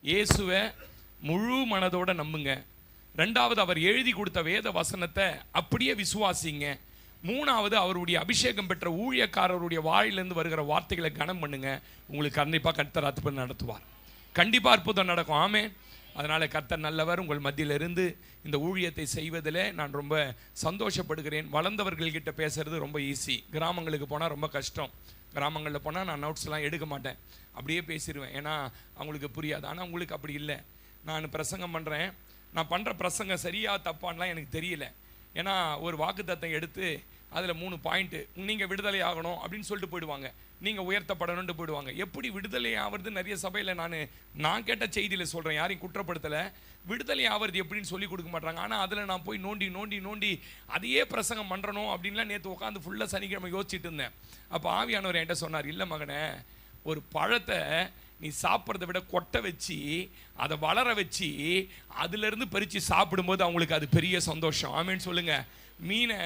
இயேசுவை முழு மனதோட நம்புங்க. ரெண்டாவது, அவர் எழுதி கொடுத்த வேத வசனத்தை அப்படியே விசுவாசிங்க. மூணாவது, அவருடைய அபிஷேகம் பெற்ற ஊழியக்காரருடைய வாயிலிருந்து வருகிற வார்த்தைகளை கனம் பண்ணுங்க. உங்களுக்கு கண்டிப்பாக கர்த்தர் அற்புதம் நடத்துவார். கண்டிப்பாக அற்புதம் நடக்கும். ஆமென். அதனால் கர்த்தர் நல்லவர். உங்கள் மத்தியிலிருந்து இந்த ஊழியத்தை செய்வதில் நான் ரொம்ப சந்தோஷப்படுகிறேன். வளர்ந்தவர்கள்கிட்ட பேசுறது ரொம்ப ஈஸி. கிராமங்களுக்கு போனால் ரொம்ப கஷ்டம். கிராமங்களில் போனால் நான் நோட்ஸ்லாம் எடுக்க மாட்டேன், அப்படியே பேசிடுவேன். ஏன்னா அவங்களுக்கு புரியாது. ஆனால் உங்களுக்கு அப்படி இல்லை. நான் பிரசங்கம் பண்ணுறேன், நான் பண்ணுற பிரசங்கம் சரியா தப்பான்லாம் எனக்கு தெரியல. ஏன்னா ஒரு வாக்குத்தத்தம் எடுத்து அதில் 3 பாயிண்ட்டு, நீங்கள் விடுதலை ஆகணும் அப்படின்னு சொல்லிட்டு போயிடுவாங்க, நீங்கள் உயர்த்தப்படணும்னு போயிடுவாங்க. எப்படி விடுதலை ஆகிறது நிறைய சபையில் நான் கேட்ட செய்தியில் சொல்கிறேன், யாரையும் குற்றப்படுத்தலை. விடுதலை ஆகிறது எப்படின்னு சொல்லி கொடுக்க மாட்டாங்க. ஆனால் அதில் நான் போய் நோண்டி அதையே பிரசங்கம் பண்ணுறணும் அப்படின்லாம் நேற்று உட்காந்து ஃபுல்லாக சனிக்கிழமை யோசிச்சுட்டு இருந்தேன். அப்போ ஆவியானவர் என்கிட்ட சொன்னார், இல்லை மகனே, ஒரு பழத்தை நீ சாப்பிட்றத விட கொட்டை வச்சு அதை வளர வச்சு அதுலேருந்து பறித்து சாப்பிடும்போது அவங்களுக்கு அது பெரிய சந்தோஷம். ஆமேன்னு சொல்லுங்க. மீனை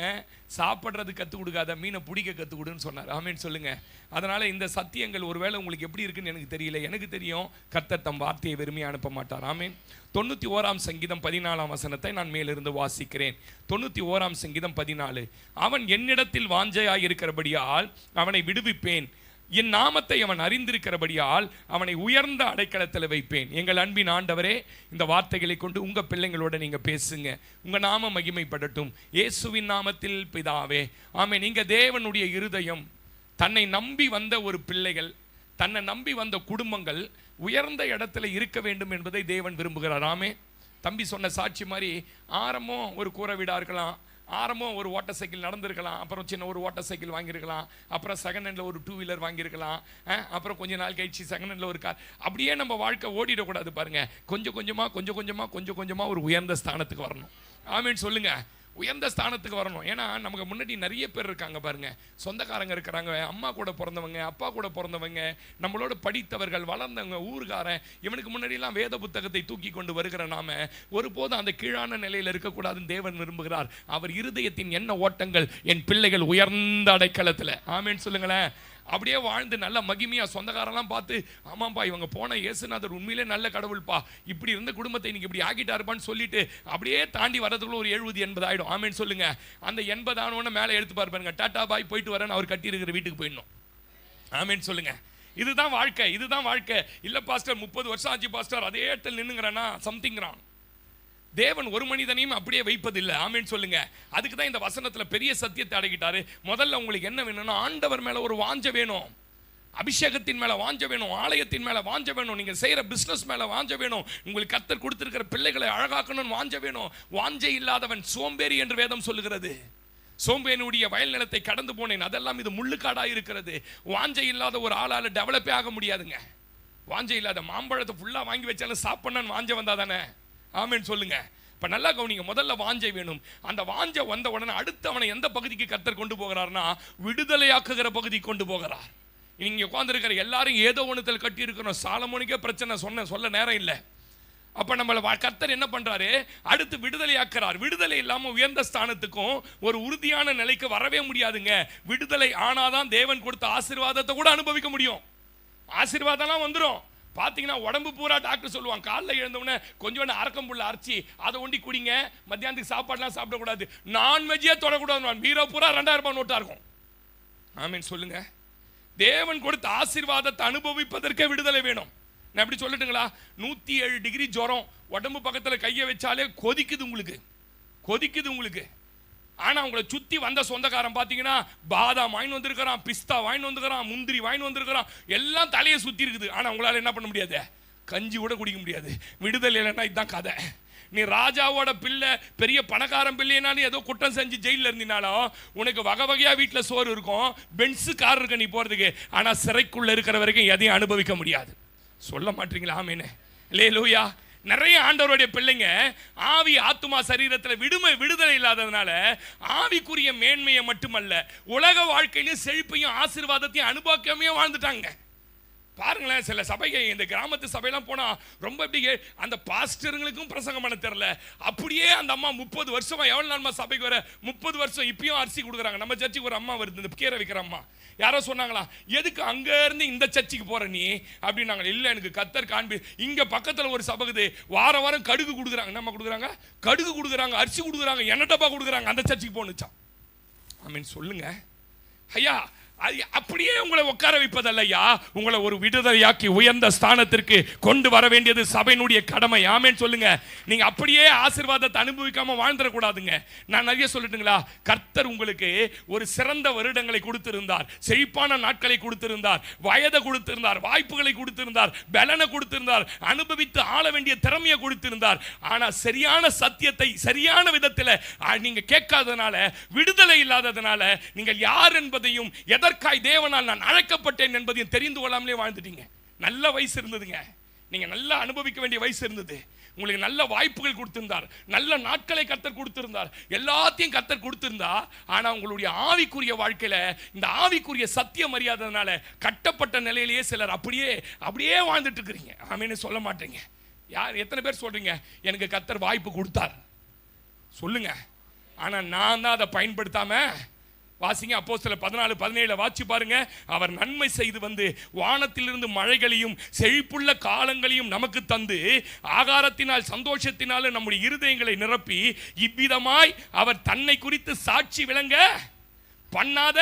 சாப்பிட்றது கற்றுக் கொடுக்காத, மீனை பிடிக்க கற்றுக் கொடுன்னு சொன்னார். ஆமேன்னு சொல்லுங்க. அதனால் இந்த சத்தியங்கள் ஒருவேளை உங்களுக்கு எப்படி இருக்குன்னு எனக்கு தெரியல. எனக்கு தெரியும், கர்த்தர் தம் வார்த்தையை வெறுமையாக அனுப்ப மாட்டார். ஆமேன். 91ஆம் சங்கீதம் 14ஆம் வசனத்தை நான் மேலிருந்து வாசிக்கிறேன். 91ஆம் சங்கீதம் 14. அவன் என்னிடத்தில் வாஞ்சையாய் இருக்கிறபடியால் அவனை விடுவிப்பேன், என் நாமத்தை அவன் அறிந்திருக்கிறபடியால் அவனை உயர்ந்த அடைக்கலத்தில் வைப்பேன். எங்கள் அன்பின் ஆண்டவரே, இந்த வார்த்தைகளை கொண்டு உங்கள் பிள்ளைங்களோட நீங்கள் பேசுங்க. உங்கள் நாம மகிமைப்படட்டும். இயேசுவின் நாமத்தில் பிதாவே, ஆமென். நீங்கள் தேவனுடைய இருதயம், தன்னை நம்பி வந்த ஒரு பிள்ளைகள், தன்னை நம்பி வந்த குடும்பங்கள் உயர்ந்த இடத்துல இருக்க வேண்டும் என்பதை தேவன் விரும்புகிறார். ஆமே. தம்பி சொன்ன சாட்சி மாதிரி ஆரம்பம் ஒரு கூரை வீடாக இருக்கலாம், ஆரம்பம் ஒரு ஓட்டர் சைக்கிள் நடந்திருக்கலாம், அப்புறம் சின்ன ஒரு ஓட்டர் சைக்கிள் வாங்கியிருக்கலாம், அப்புறம் செகண்ட் ஹேண்டில் ஒரு 2 வீலர் வாங்கியிருக்கலாம், அப்புறம் கொஞ்ச நாள் கழிச்சு செகண்ட் ஹேண்டில் ஒரு கார். அப்படியே நம்ம வாழ்க்கை ஓடிடக்கூடாது பாருங்க. கொஞ்சம் கொஞ்சமாக ஒரு உயர்ந்த ஸ்தானத்துக்கு வரணும். ஆமேன்னு சொல்லுங்க. உயர்ந்த ஸ்தானத்துக்கு வரணும். ஏன்னா நமக்கு முன்னாடி நிறைய பேர் இருக்காங்க பாருங்க. சொந்தக்காரங்க இருக்கிறாங்க, அம்மா கூட பிறந்தவங்க, அப்பா கூட பிறந்தவங்க, நம்மளோட படித்தவர்கள், வளர்ந்தவங்க, ஊர்காரன். இவனுக்கு முன்னாடியெல்லாம் வேத புத்தகத்தை தூக்கி கொண்டு வருகிற நாம ஒருபோதும் அந்த கீழான நிலையில் இருக்கக்கூடாதுன்னு தேவன் விரும்புகிறார். அவர் இருதயத்தின் என்ன ஓட்டங்கள், என் பிள்ளைகள் உயர்ந்த அடைக்கலத்தில். ஆமேன்னு சொல்லுங்களேன். அப்படியே வாழ்ந்து நல்ல மகிமையாக சொந்தக்காரெல்லாம் பார்த்து, ஆமாப்பா இவங்க போன இயேசுநாதர் உண்மையிலே நல்ல கடவுள்ப்பா, இப்படி இருந்த குடும்பத்தை இன்னைக்கு இப்படி ஆக்கிட்டாருப்பான்னு சொல்லிட்டு அப்படியே தாண்டி வரதுக்குள்ள ஒரு 70-80 ஆகிடும். ஆமேன்னு சொல்லுங்க. அந்த 80 ஆனோன்னு மேலே எடுத்து பாருங்க, டாட்டா பாய் போயிட்டு வரேன்னு அவர் கட்டி இருக்கிற வீட்டுக்கு போயிடணும். ஆமேன்னு சொல்லுங்க. இதுதான் வாழ்க்கை, இதுதான் வாழ்க்கை. இல்லை பாஸ்டர் 30 வருஷம் ஆச்சு பாஸ்டர் அதே இடத்துல நின்னுங்கிறானா, சம்திங் ராங். தேவன் ஒரு மனிதனையும் அப்படியே வைப்பதில்லை. ஆமேன்னு சொல்லுங்க. அதுக்கு தான் இந்த வசனத்தில் பெரிய சத்தியத்தை அடக்கிட்டாரு. முதல்ல உங்களுக்கு என்ன வேணும்னா, ஆண்டவர் மேலே ஒரு வாஞ்சை வேணும், அபிஷேகத்தின் மேலே வாஞ்ச வேணும், ஆலயத்தின் மேலே வாஞ்ச வேணும், நீங்கள் செய்கிற பிஸ்னஸ் மேலே வாஞ்ச வேணும், உங்களுக்கு கர்த்தர் கொடுத்திருக்கிற பிள்ளைகளை அழகாக்கணும்னு வாஞ்ச வேணும். வாஞ்சை இல்லாதவன் சோம்பேறி என்று வேதம் சொல்லுகிறது. சோம்பேறியுடைய வயல் நிலத்தை கடந்து போனேன், அதெல்லாம் இது முள்ளுக்காடாக இருக்கிறது. வாஞ்சை இல்லாத ஒரு ஆளால் டெவலப்பே ஆக முடியாதுங்க. வாஞ்சை இல்லாத மாம்பழத்தை ஃபுல்லாக வாங்கி வச்சாலும் சாப்பிட்ணுன்னு வாஞ்சை வந்தா தானே. ஆமேன்னு சொல்லுங்க. இப்போ நல்லா கவனிங்க. முதல்ல வாஞ்சை வேணும். அந்த வாஞ்சை வந்த உடனே அடுத்து அவனை எந்த பகுதிக்கு கர்த்தர் கொண்டு போகிறார்னா, விடுதலையாக்குகிற பகுதிக்கு கொண்டு போகிறார். இங்கே உட்காந்துருக்கிற எல்லாரும் ஏதோ ஒன்றுத்தில் கட்டி இருக்கிறோம். சாலமோனுக்கே பிரச்சனை சொல்ல நேரம் இல்லை. அப்போ நம்மளை கர்த்தர் என்ன பண்ணுறாரு, அடுத்து விடுதலையாக்குறார். விடுதலை இல்லாமல் உயர்ந்த ஸ்தானத்துக்கும் ஒரு உறுதியான நிலைக்கு வரவே முடியாதுங்க. விடுதலை ஆனாதான் தேவன் கொடுத்த ஆசீர்வாதத்தை கூட அனுபவிக்க முடியும். ஆசீர்வாதம்லாம் வந்துடும். பார்த்தீங்கன்னா உடம்பு பூரா டாக்டர் சொல்லுவாங்க, காலைல எழுந்தவுடனே கொஞ்சோண்டு அரக்கம்புள்ள அரைச்சி அதை ஒண்டி குடிங்க, மத்தியானத்துக்கு சாப்பாடுலாம் சாப்பிடக்கூடாது, நான்வெஜ்ஜே தொடக்கூடாது, பீரோ பூரா 2000 ரூபாய் நோட்டா இருக்கும். ஆமீன் சொல்லுங்க. தேவன் கொடுத்த ஆசீர்வாதத்தை அனுபவிப்பதற்கே விடுதலை வேணும். நான் எப்படி சொல்லட்டுங்களா, 107 டிகிரி ஜுரம், உடம்பு பக்கத்தில் கையை வச்சாலே கொதிக்குது உங்களுக்கு. ஆனால் உங்களை சுற்றி வந்த சொந்தக்காரன் பார்த்தீங்கன்னா பாதாம் வாங்கி வந்திருக்கிறான், பிஸ்தா வாங்கி வந்திருக்கிறான், முந்திரி வாங்கி வந்திருக்கிறான், எல்லாம் தலையை சுற்றி இருக்குது. ஆனால் உங்களால் என்ன பண்ண முடியாது, கஞ்சி கூட குடிக்க முடியாது. விடுதலை இல்லைன்னா இதுதான் கதை. நீ ராஜாவோட பிள்ளை, பெரிய பணக்காரன் பிள்ளைனாலும் ஏதோ குற்றம் செஞ்சு ஜெயிலில் இருந்தினாலும் உனக்கு வகை வகையாக வீட்டில் சோறு இருக்கும், பென்ஸு கார் இருக்கு நீ போகிறதுக்கு. ஆனால் சிறைக்குள்ளே இருக்கிற வரைக்கும் எதையும் அனுபவிக்க முடியாது. சொல்ல மாட்டீங்களா ஆமேன்னு? அல்லேலூயா. நிறைய ஆண்டவருடைய பிள்ளைங்க ஆவி ஆத்துமா சரீரத்தில் விடுதலை இல்லாததுனால ஆவிக்குரிய மேன்மையை மட்டுமல்ல, உலக வாழ்க்கையிலும் செழிப்பையும் ஆசீர்வாதத்தையும் அனுபவிக்காமையே வாழ்ந்துட்டாங்க. பாருங்களேன், சில சபைகள் இந்த கிராமத்து சபையெல்லாம் போனா ரொம்ப இப்படி அந்த பாஸ்டருங்களுக்கும் பிரசங்கம் பண்ண தெரியல. அப்படியே அந்த அம்மா 30 வருஷமா, எவ்வளவு நாள்மா சபைக்கு வர? 30 வருஷம். இப்பயும் அரிசி கொடுக்குறாங்க. நம்ம சர்ச்சுக்கு ஒரு அம்மா வருது, இந்த கீரை விற்கிற அம்மா. யாரோ சொன்னாங்களா, எதுக்கு அங்க இருந்து இந்த சர்ச்சுக்கு போற நீ அப்படின்னாங்க. இல்ல, எனக்கு கத்தர் காண்பி. இங்க பக்கத்துல ஒரு சபைக்குது, வாரம் வாரம் கடுகு கொடுக்குறாங்க. நம்ம கொடுக்குறாங்க, கடுகு கொடுக்குறாங்க, அரிசி கொடுக்குறாங்க, எண்ணெய் டப்பா கொடுக்குறாங்க. அந்த சர்ச்சுக்கு போனுச்சான். ஆமீன் சொல்லுங்க ஐயா. அப்படியே உங்களை உட்கார வைப்பதல்ல ஐயா, உங்களை ஒரு விடுதலையாக்கி உயர்ந்த ஸ்தானத்திற்கு கொண்டு வர வேண்டியது சபையினுடைய கடமை. ஆமென் சொல்லுங்க. நீங்க அப்படியே ஆசீர்வாதத்தை அனுபவிக்காம வாழ்ந்துடக்கூடாதுங்க. நான் நிறைய சொல்லட்டுங்களா? கர்த்தர் உங்களுக்கு ஒரு சிறந்த வருடங்களை கொடுத்திருந்தார், செழிப்பான நாட்களை கொடுத்திருந்தார், வயதை கொடுத்திருந்தார், வாய்ப்புகளை கொடுத்திருந்தார், பலனை கொடுத்திருந்தார், அனுபவித்து ஆள வேண்டிய திறமையை கொடுத்திருந்தார். ஆனா சரியான சத்தியத்தை சரியான விதத்தில் நீங்க கேட்காதனால, விடுதலை இல்லாததுனால, நீங்கள் யார் என்பதையும் எதற்காய் தேவனால் நான் அழைக்கப்பட்டேன் என்பதையும் தெரிந்து கொள்ளாமலே வாழ்ந்துட்டீங்க. நல்ல வயசு இருந்ததுங்க, நீங்க நல்லா அனுபவிக்க வேண்டிய வயசு இருந்தது, உங்களுக்கு நல்ல வாய்ப்புகள் கொடுத்திருந்தார், நல்ல நாட்களை கர்த்தர் கொடுத்திருந்தார், எல்லாத்தையும் கர்த்தர் கொடுத்திருந்தா. ஆனா உங்களுடைய ஆவிக்குரிய வாழ்க்கையில இந்த ஆவிக்குரிய சத்தியம் அறியாததுனால கட்டப்பட்ட நிலையிலேயே சிலர் அப்படியே வாழ்ந்துட்டு இருக்கிறீங்க. ஆமென்னு சொல்ல மாட்டீங்க. யார் எத்தனை பேர் சொல்றீங்க எனக்கு கர்த்தர் வாய்ப்பு கொடுத்தார்? சொல்லுங்க. ஆனா நான் தான் அதை பயன்படுத்தாம. வாசிங்க அப்போஸ்தலர் 14:17 வாசி பாருங்க. அவர் நன்மை செய்து வந்து வானத்திலிருந்து மழைகளையும் செழிப்புள்ள காலங்களையும் நமக்கு தந்து ஆகாரத்தினால் சந்தோஷத்தினால நம்முடைய இருதயங்களை நிரப்பி இவ்விதமாய் அவர் தன்னை குறித்து சாட்சி விளங்க பண்ணாத.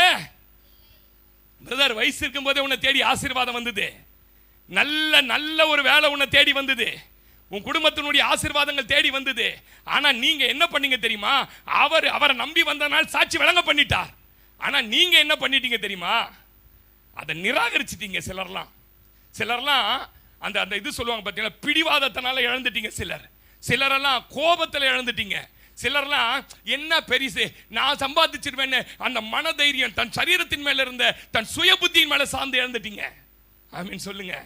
பிரதர், வயசு இருக்கும் போதே உன்னை தேடி ஆசீர்வாதம் வந்தது. நல்ல ஒரு வேலை உன்னை தேடி வந்தது. உன் குடும்பத்தினுடைய ஆசீர்வாதங்கள் தேடி வந்தது. ஆனா நீங்க என்ன பண்ணீங்க தெரியுமா? அவரை நம்பி வந்தனால் சாட்சி விளங்க பண்ணிட்டார். ஆனா நீங்க என்ன பண்ணிட்டீங்க தெரியுமா? அதை நிராகரிச்சிட்டீங்க. சிலர்லாம் அந்த இது சொல்லுவாங்க பார்த்தீங்களா, பிடிவாதத்தினால இழந்துட்டீங்க. சிலரெல்லாம் கோபத்தில் இழந்துட்டீங்க. சிலர்லாம் என்ன பெரிசு நான் சம்பாதிச்சிருவேன்னு அந்த மனதைரியம் தன் சரீரத்தின் மேல இருந்த தன் சுய புத்தியின் மேல சார்ந்து இழந்துட்டீங்க. ஆமீன் சொல்லுங்க.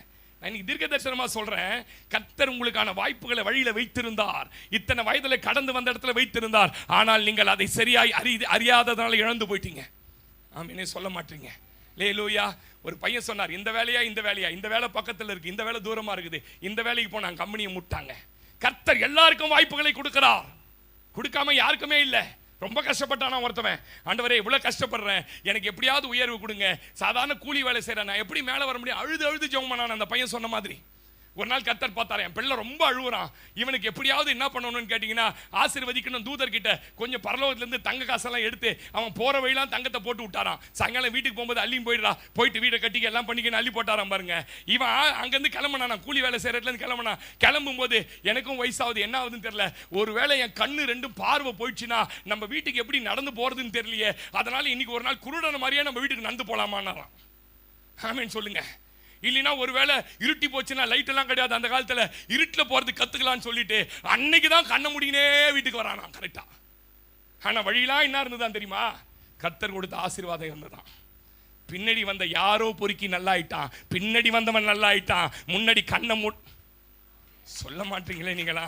நான் தீர்க்க தரிசனமா சொல்றேன், கர்த்தர் உங்களுக்கான வாய்ப்புகளை வழியில வைத்திருந்தார், இத்தனை வயதில் கடந்து வந்த இடத்துல வைத்திருந்தார். ஆனால் நீங்கள் அதை சரியாய் அறியாததுனால இழந்து போயிட்டீங்க. ஆமீனே சொல்ல மாட்டீங்க. லேலூயா. ஒரு பையன் சொன்னார், இந்த வேலையா இந்த வேலை பக்கத்தில் இருக்கு, இந்த வேலை தூரமா இருக்குது, இந்த வேலைக்கு போனாங்க, கம்பெனியை முட்டாங்க. கர்த்தர் எல்லாருக்கும் வாய்ப்புகளை கொடுக்கிறார், கொடுக்காம யாருக்குமே இல்லை. ரொம்ப கஷ்டப்பட்டானா ஒருத்தவன், ஆண்டவரே இவ்வளவு கஷ்டப்படுறேன், எனக்கு எப்படியாவது உயர்வு கொடுங்க, சாதாரண கூலி வேலை செய்யறேன், நான் எப்படி மேலே வர முடியும்? அழுது ஜெபம் பண்ணான் அந்த பையன் சொன்ன மாதிரி. ஒரு நாள் கர்த்தர் பார்த்தாரு, என் பிள்ளை ரொம்ப அழுகுறான், இவனுக்கு எப்படியாவது என்ன பண்ணணும்னு கேட்டீங்கன்னா ஆசீர்வதிக்கணும். தூதர்கிட்ட கொஞ்சம் பரலோகத்திலிருந்து தங்க காசெல்லாம் எடுத்து அவன் போற வழியெல்லாம் தங்கத்தை போட்டு விட்டாராம். சாயங்காலம் வீட்டுக்கு போகும்போது அள்ளியும் போயிட்டு வீட்டை கட்டிக்க எல்லாம் பண்ணிக்கணும் அள்ளி போட்டாராம். பாருங்க, இவன் அங்கேருந்து கிளம்பினான், கூலி வேலை செய்யறதுலேருந்து கிளம்பினான். கிளம்பும் போது எனக்கும் வயசாகுது, என்ன ஆகுதுன்னு தெரியல, ஒருவேளை என் கண்ணு ரெண்டும் பார்வை போயிடுச்சுன்னா நம்ம வீட்டுக்கு எப்படி நடந்து போறதுன்னு தெரியலையே, அதனால இன்னைக்கு ஒரு நாள் குருடன மாதிரியே நம்ம வீட்டுக்கு நடந்து போலாமான்னாராம். ஆமீன் சொல்லுங்க. இல்லைன்னா ஒருவேளை இருட்டி போச்சுன்னா லைட் எல்லாம் கிடையாது அந்த காலத்துல, இருட்டில் போறது கத்துக்கலாம்னு சொல்லிட்டு அன்னைக்கு தான் கண்ண முடியினே வீட்டுக்கு வரானா கரெக்டா. ஆனா வழியெல்லாம் என்ன இருந்ததான் தெரியுமா? கர்த்தர் கொடுத்த ஆசீர்வாதம் இருந்ததான். பின்னாடி வந்த யாரோ பொறுக்கி நல்லா ஆயிட்டான், பின்னாடி வந்தவன் நல்லா ஆயிட்டான், முன்னாடி கண்ணை சொல்ல மாட்டீங்களே நீங்களா?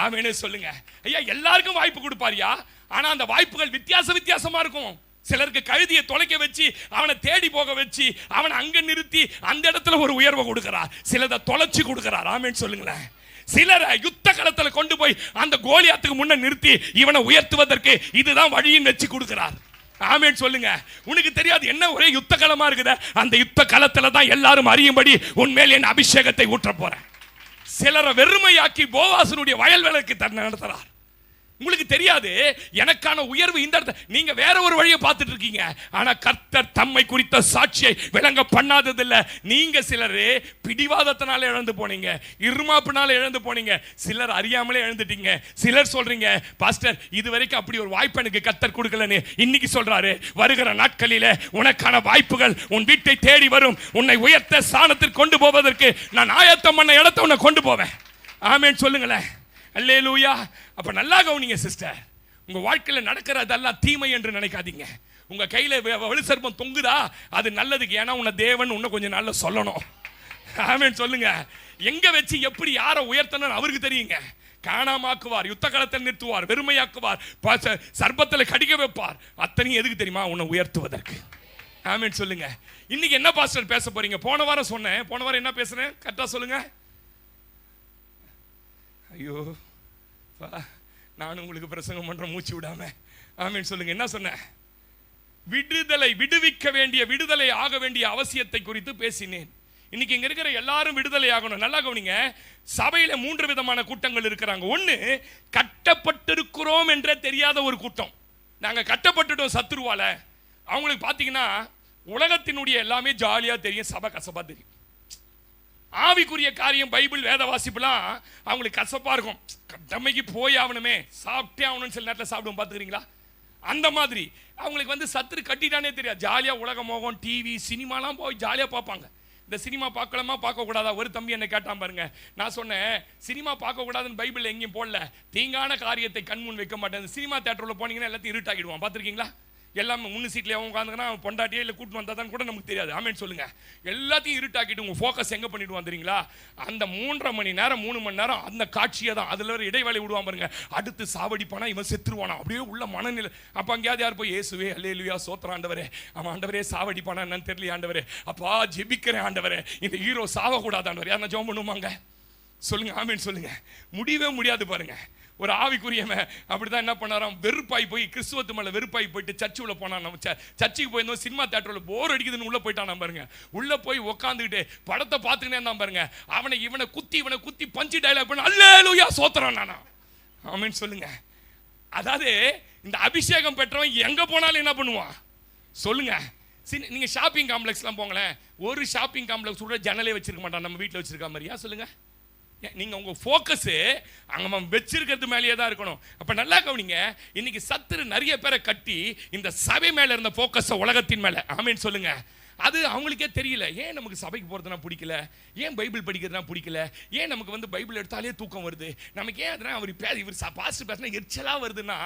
ஆமேனே சொல்லுங்க. ஐயா எல்லாருக்கும் வாய்ப்பு கொடுப்பாரியா, ஆனா அந்த வாய்ப்புகள் வித்தியாசமா இருக்கும். சிலருக்கு கழுதியை தொலைக்க வச்சு அவனை தேடி போக வச்சு அவனை அங்க நிறுத்தி அந்த இடத்துல ஒரு உயர்வை கொடுக்கிறார், சிலதை தொலைச்சு கொடுக்கிறார். ஆமேன் சொல்லுங்களேன். சிலரை யுத்த களத்தில் கொண்டு போய் அந்த கோலியாத்துக்கு முன்ன நிறுத்தி இவனை உயர்த்துவதற்கு இதுதான் வழியின் வச்சு கொடுக்கிறார். ஆமேன் சொல்லுங்க. உனக்கு தெரியாது என்ன ஒரே யுத்த களமா இருக்குது, அந்த யுத்த களத்துல தான் எல்லாரும் அறியும்படி உன்மேல் என் அபிஷேகத்தை ஊற்ற போறேன். சிலரை வெறுமையாக்கி போவாசனுடைய வயல் வேலைக்கு நடத்துறார். உங்களுக்கு தெரியாது எனக்கான உயர்வு இந்த இடத்துல, நீங்க வேற ஒரு வழியை பார்த்துட்டு இருக்கீங்க. ஆனா கர்த்தர் தம்மை குறித்த சாட்சியை விளங்க பண்ணாததில்லை. நீங்க சிலர் பிடிவாதத்தினால இழந்து போனீங்க, இருமாப்புனால இழந்து போனீங்க, சிலர் அறியாமலே இழந்துட்டீங்க. சிலர் சொல்றீங்க, பாஸ்டர் இதுவரைக்கும் அப்படி ஒரு வாய்ப்பு எனக்கு கர்த்தர் கொடுக்கலன்னு. இன்னைக்கு சொல்றாரு, வருகிற நாட்களில உனக்கான வாய்ப்புகள் உன் வீட்டை தேடி வரும். உன்னை உயர்த்த ஸ்தானத்திற்கு கொண்டு போவதற்கு நான் ஆயத்தம் பண்ண இடத்தை உன்னை கொண்டு போவேன். ஆமேன் சொல்லுங்களேன். அல்லேலூயா. அப்ப நல்லா கவனிங்க சிஸ்டர், உங்க வாழ்க்கையில் நடக்கிறதெல்லாம் தீமை என்று நினைக்காதீங்க. உங்க கையில வலு சர்ப்பம் தொங்குதா, அது நல்லதுக்கு. ஏன்னா உன்னை தேவன் இன்னும் கொஞ்சம் நாள்ல சொல்லணும். ஆமென் சொல்லுங்க. எங்க வச்சு எப்படி யாரை உயர்த்தணும் அவருக்கு தெரியுங்க. காணாமாக்குவார், யுத்த களத்தில் நிறுத்துவார், வெறுமையாக்குவார், சர்ப்பத்தில் கடிக்க வைப்பார். அத்தனையும் எதுக்கு தெரியுமா? உன்னை உயர்த்துவதற்கு. ஆமென் சொல்லுங்க. இன்னைக்கு என்ன பாஸ்டர் பேச போறீங்க? போன வாரம் சொன்னேன். போன வாரம் என்ன பேசுறேன்? கரெக்டா சொல்லுங்க. ஐயோ நானும் உங்களுக்கு பிரசங்கம் பண்ற மூச்சு விடாம. ஆமென் சொல்லுங்க. என்ன சொன்னேன்? விடுதலை, விடுவிக்க வேண்டிய, விடுதலை ஆக வேண்டிய அவசியத்தை குறித்து பேசினேன். இன்னைக்கு இங்க இருக்கிற எல்லாரும் விடுதலை ஆகணும். நல்லா கவனிங்க. சபையில 3 விதமான கூட்டங்கள் இருக்கிறாங்க. ஒண்ணு, கட்டப்பட்டிருக்கிறோம் என்றே தெரியாத ஒரு கூட்டம். நாங்க கட்டப்பட்டுட்டோம் சத்துருவால. அவங்களுக்கு பாத்தீங்கன்னா உலகத்தினுடைய எல்லாமே ஜாலியா தெரியும், சபை கசப்பா தெரியும். ஆவிக்குரிய காரியம், பைபிள், வேத வாசிப்புலாம் அவங்களுக்கு கசப்பா இருக்கும். கடமைக்கு போய் ஆகணுமே, சாப்பிட்டே ஆகணும்னு சில நேரத்தில் சாப்பிடுவோம், பார்த்துக்கிறீங்களா? அந்த மாதிரி அவங்களுக்கு சத்துரு கட்டிட்டானே தெரியாது. ஜாலியா உலக மோகம், டிவி, சினிமாலாம் போய் ஜாலியா பார்ப்பாங்க. இந்த சினிமா பார்க்கலாமா பார்க்க கூடாதா? ஒரு தம்பி என்ன கேட்டான் பாருங்க. நான் சொன்னேன், சினிமா பார்க்க கூடாதுன்னு பைபிள் எங்கேயும் போடல. தீங்கான காரியத்தை கண்முன் வைக்க மாட்டேன். சினிமா தியேட்டர்ல போனீங்கன்னா எல்லாத்தையும் இருட்டாக்கிடுவான், பார்த்துருக்கீங்களா? எல்லாமே முன்னு சீட்ல உட்காந்துங்கன்னா பொண்டாட்டியே இல்லை கூட்டு வந்தாதான் கூட நமக்கு தெரியாது. ஆமென் சொல்லுங்க. எல்லாத்தையும் இருட்டாக்கிட்டு உங்க ஃபோக்கஸ் எங்க பண்ணிடுவான் தெரியுங்களா? அந்த 3.5 மணி நேரம் 3 மணி நேரம் அந்த காட்சியை தான். அதுல ஒரு இடைவேளை விடுவான் பாருங்க. அடுத்து சாவடிப்பானா, இவன் செத்துருவானா, அப்படியே உள்ள மனநிலை. அப்ப அங்கேயாவது யார் போய் இயேசுவே அல்லேலூயா சோத்திரம் ஆண்டவரே, அவன் ஆண்டவரே சாவடிப்பானா என்னன்னு தெரியல ஆண்டவரே, அப்பா ஜெபிக்கிறேன் ஆண்டவரே, இந்த ஹீரோ சாவக்கூடாது ஆண்டவரே. யாரும் ஜெபம் பண்ணுவாங்க சொல்லுங்க? ஆமென் சொல்லுங்க. முடியவே முடியாது பாருங்க. ஒரு ஆவிக்குரியவன் அப்படிதான் என்ன பண்ணாராம், வெறுப்பாய் போய், கிறிஸ்துவத்து மேல வெறுப்பாய் போயிட்டு சர்ச்சு உள்ள போனான். நம்ம சர்ச்சுக்கு போயிருந்தோம், சினிமா தியேட்டர்ல போர் அடிக்குதுன்னு உள்ள போயிட்டான் பாருங்க. உள்ள போய் உட்காந்துக்கிட்டு படத்தை பார்த்துக்கிட்டே இருந்தான் பாருங்க. அவனை இவனை குத்தி பஞ்சு டைலாக் பண்ண அல்லேலூயா சோத்திரம் நானா. ஆமென் சொல்லுங்க. அதாவது இந்த அபிஷேகம் பெற்றவன் எங்க போனாலும் என்ன பண்ணுவான் சொல்லுங்க? நீங்க ஷாப்பிங் காம்ப்ளெக்ஸ்லாம் போங்களேன், ஒரு ஷாப்பிங் காம்ப்ளெக்ஸ் கூட ஜன்னலே வச்சிருக்க மாட்டான், நம்ம வீட்டில் வச்சிருக்க மாதிரியா சொல்லுங்க? நீங்க உங்க ஃபோக்கஸ் அங்க வச்சிருக்கிறது மேலேயே தான் இருக்கணும். அப்ப நல்லா கவனிங்க. இன்னைக்கு சத்துரு நிறைய பேரை கட்டி இந்த சபை மேல இருந்த ஃபோக்கஸ் உலகத்தின் மேல. ஆமென் சொல்லுங்க. அது அவங்களுக்கே தெரியல. ஏன் நமக்கு சபைக்கு போறதுனா பிடிக்கல, ஏன் பைபிள் படிக்கிறதுனா பிடிக்கல, ஏன் நமக்கு பைபிள் எடுத்தாலே தூக்கம் வருது, நமக்கு ஏன் அதனா இவர் பாஸ்டர் பேசினா எரிச்சலா வருதுன்னா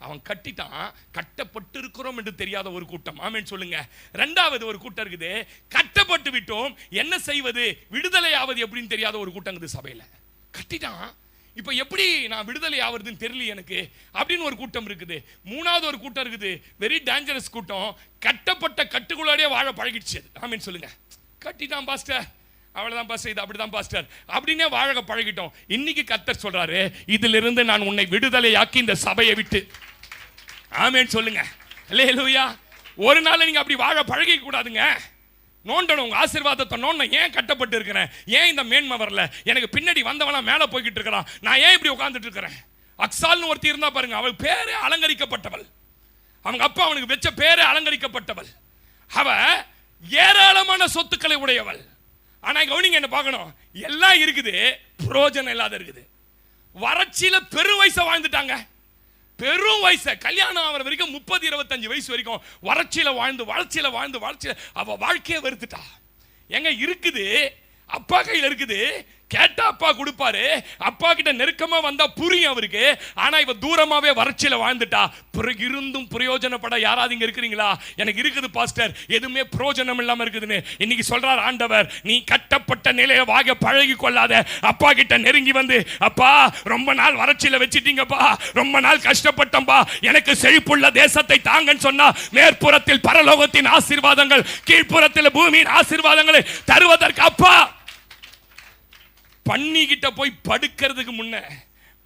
அவன் கட்டிட்டான். கட்டப்பட்டு இருக்கிறோம் என்று தெரியாத ஒரு கூட்டம். ஆமென் சொல்லுங்க. ரெண்டாவது ஒரு கூட்டம் இருக்குது, கட்டப்பட்டு விட்டோம் என்ன செய்வது, விடுதலை ஆவது எப்படின்னு தெரியாத ஒரு கூட்டம் இருக்குது சபையில. கட்டிட்டான், இப்போ எப்படி நான் விடுதலை ஆவறதுன்னு தெரியல எனக்கு அப்படின்னு ஒரு கூட்டம் இருக்குது. மூணாவது ஒரு கூட்டம் இருக்குது, வெரி டேஞ்சரஸ் கூட்டம். கட்டப்பட்ட கட்டுக்குள்ளாடியே வாழ பழகிடுச்சு. ஆமென் சொல்லுங்க. கட்டிட்டான் பாஸ்டர், அவ்வளவுதான் பாஸ்டர், இது அப்படிதான் பாஸ்டர் அப்படின்னே வாழ பழகிட்டோம். இன்னைக்கு கர்த்தர் சொல்றாரு, இதிலிருந்து நான் உன்னை விடுதலையாக்கி இந்த சபையை விட்டு. ஆமென் சொல்லுங்க. அல்லேலூயா. ஒரு நாள் நீங்க அப்படி வாழ பழகிக்க கூடாதுங்க. நோண்டணும் உங்க ஆசீர்வாதத்தை. நோண்ட ஏன் கட்டப்பட்டு இருக்கிறேன், ஏன் இந்த மேன்மை வரல, எனக்கு பின்னாடி வந்தவனா மேலே போய்கிட்டு இருக்கிறான், நான் ஏன் இப்படி உட்கார்ந்துட்டு இருக்கிறேன்? அக்சால்னு ஒருத்தி இருந்தா பாருங்க, அவள் பேரே அலங்கரிக்கப்பட்டவள். அவங்க அப்பா அவனுக்கு வச்ச பேரே அலங்கரிக்கப்பட்டவள். அவ ஏராளமான சொத்துக்களை உடையவள். ஆனா கவனிங்க, என்ன பார்க்கணும், எல்லாம் இருக்குது, பிரயோஜனம் இல்லாத இருக்குது. வறட்சியில பெரு வயசை வாழ்ந்துட்டாங்க. பெரும் வயசு, கல்யாணம் ஆகிற வரைக்கும் 30-25 வயசு வரைக்கும் வறட்சியில வாழ்ந்து அவ வாழ்க்கையை வெறுத்துட்டா. எங்க இருக்குது, அப்பா கையில் இருக்குது, கேட்டா அப்பா கொடுப்பாரு, அப்பா கிட்ட நெருக்கமா வந்தா புரியும் அவருக்கு. ஆனா இவ தூரமாவே வறட்சியில வாழ்ந்துட்டா. பிறகு இருந்தும் பிரயோஜனப்பட யாராவது இங்க இருக்கிறீங்களா? எனக்கு இருக்குது பாஸ்டர், எதுவுமே பிரயோஜனம் இல்லாம இருக்குதுன்னு. இன்னைக்கு சொல்றார் ஆண்டவர், நீ கட்டப்பட்ட நிலையை வாக பழகி கொள்ளாத. அப்பா கிட்ட நெருங்கி வந்து, அப்பா ரொம்ப நாள் வறட்சியில வச்சிட்டீங்கப்பா, ரொம்ப நாள் கஷ்டப்பட்டம்பா, எனக்கு செழிப்புள்ள தேசத்தை தாங்கன்னு சொன்னா, மேற்புறத்தில் பரலோகத்தின் ஆசீர்வாதங்கள், கீழ்ப்புறத்தில் பூமியின் ஆசீர்வாதங்களை தருவதற்கு அப்பா பண்ணிக்கிட்ட போய் படுக்கிறதுக்கு முன்ன,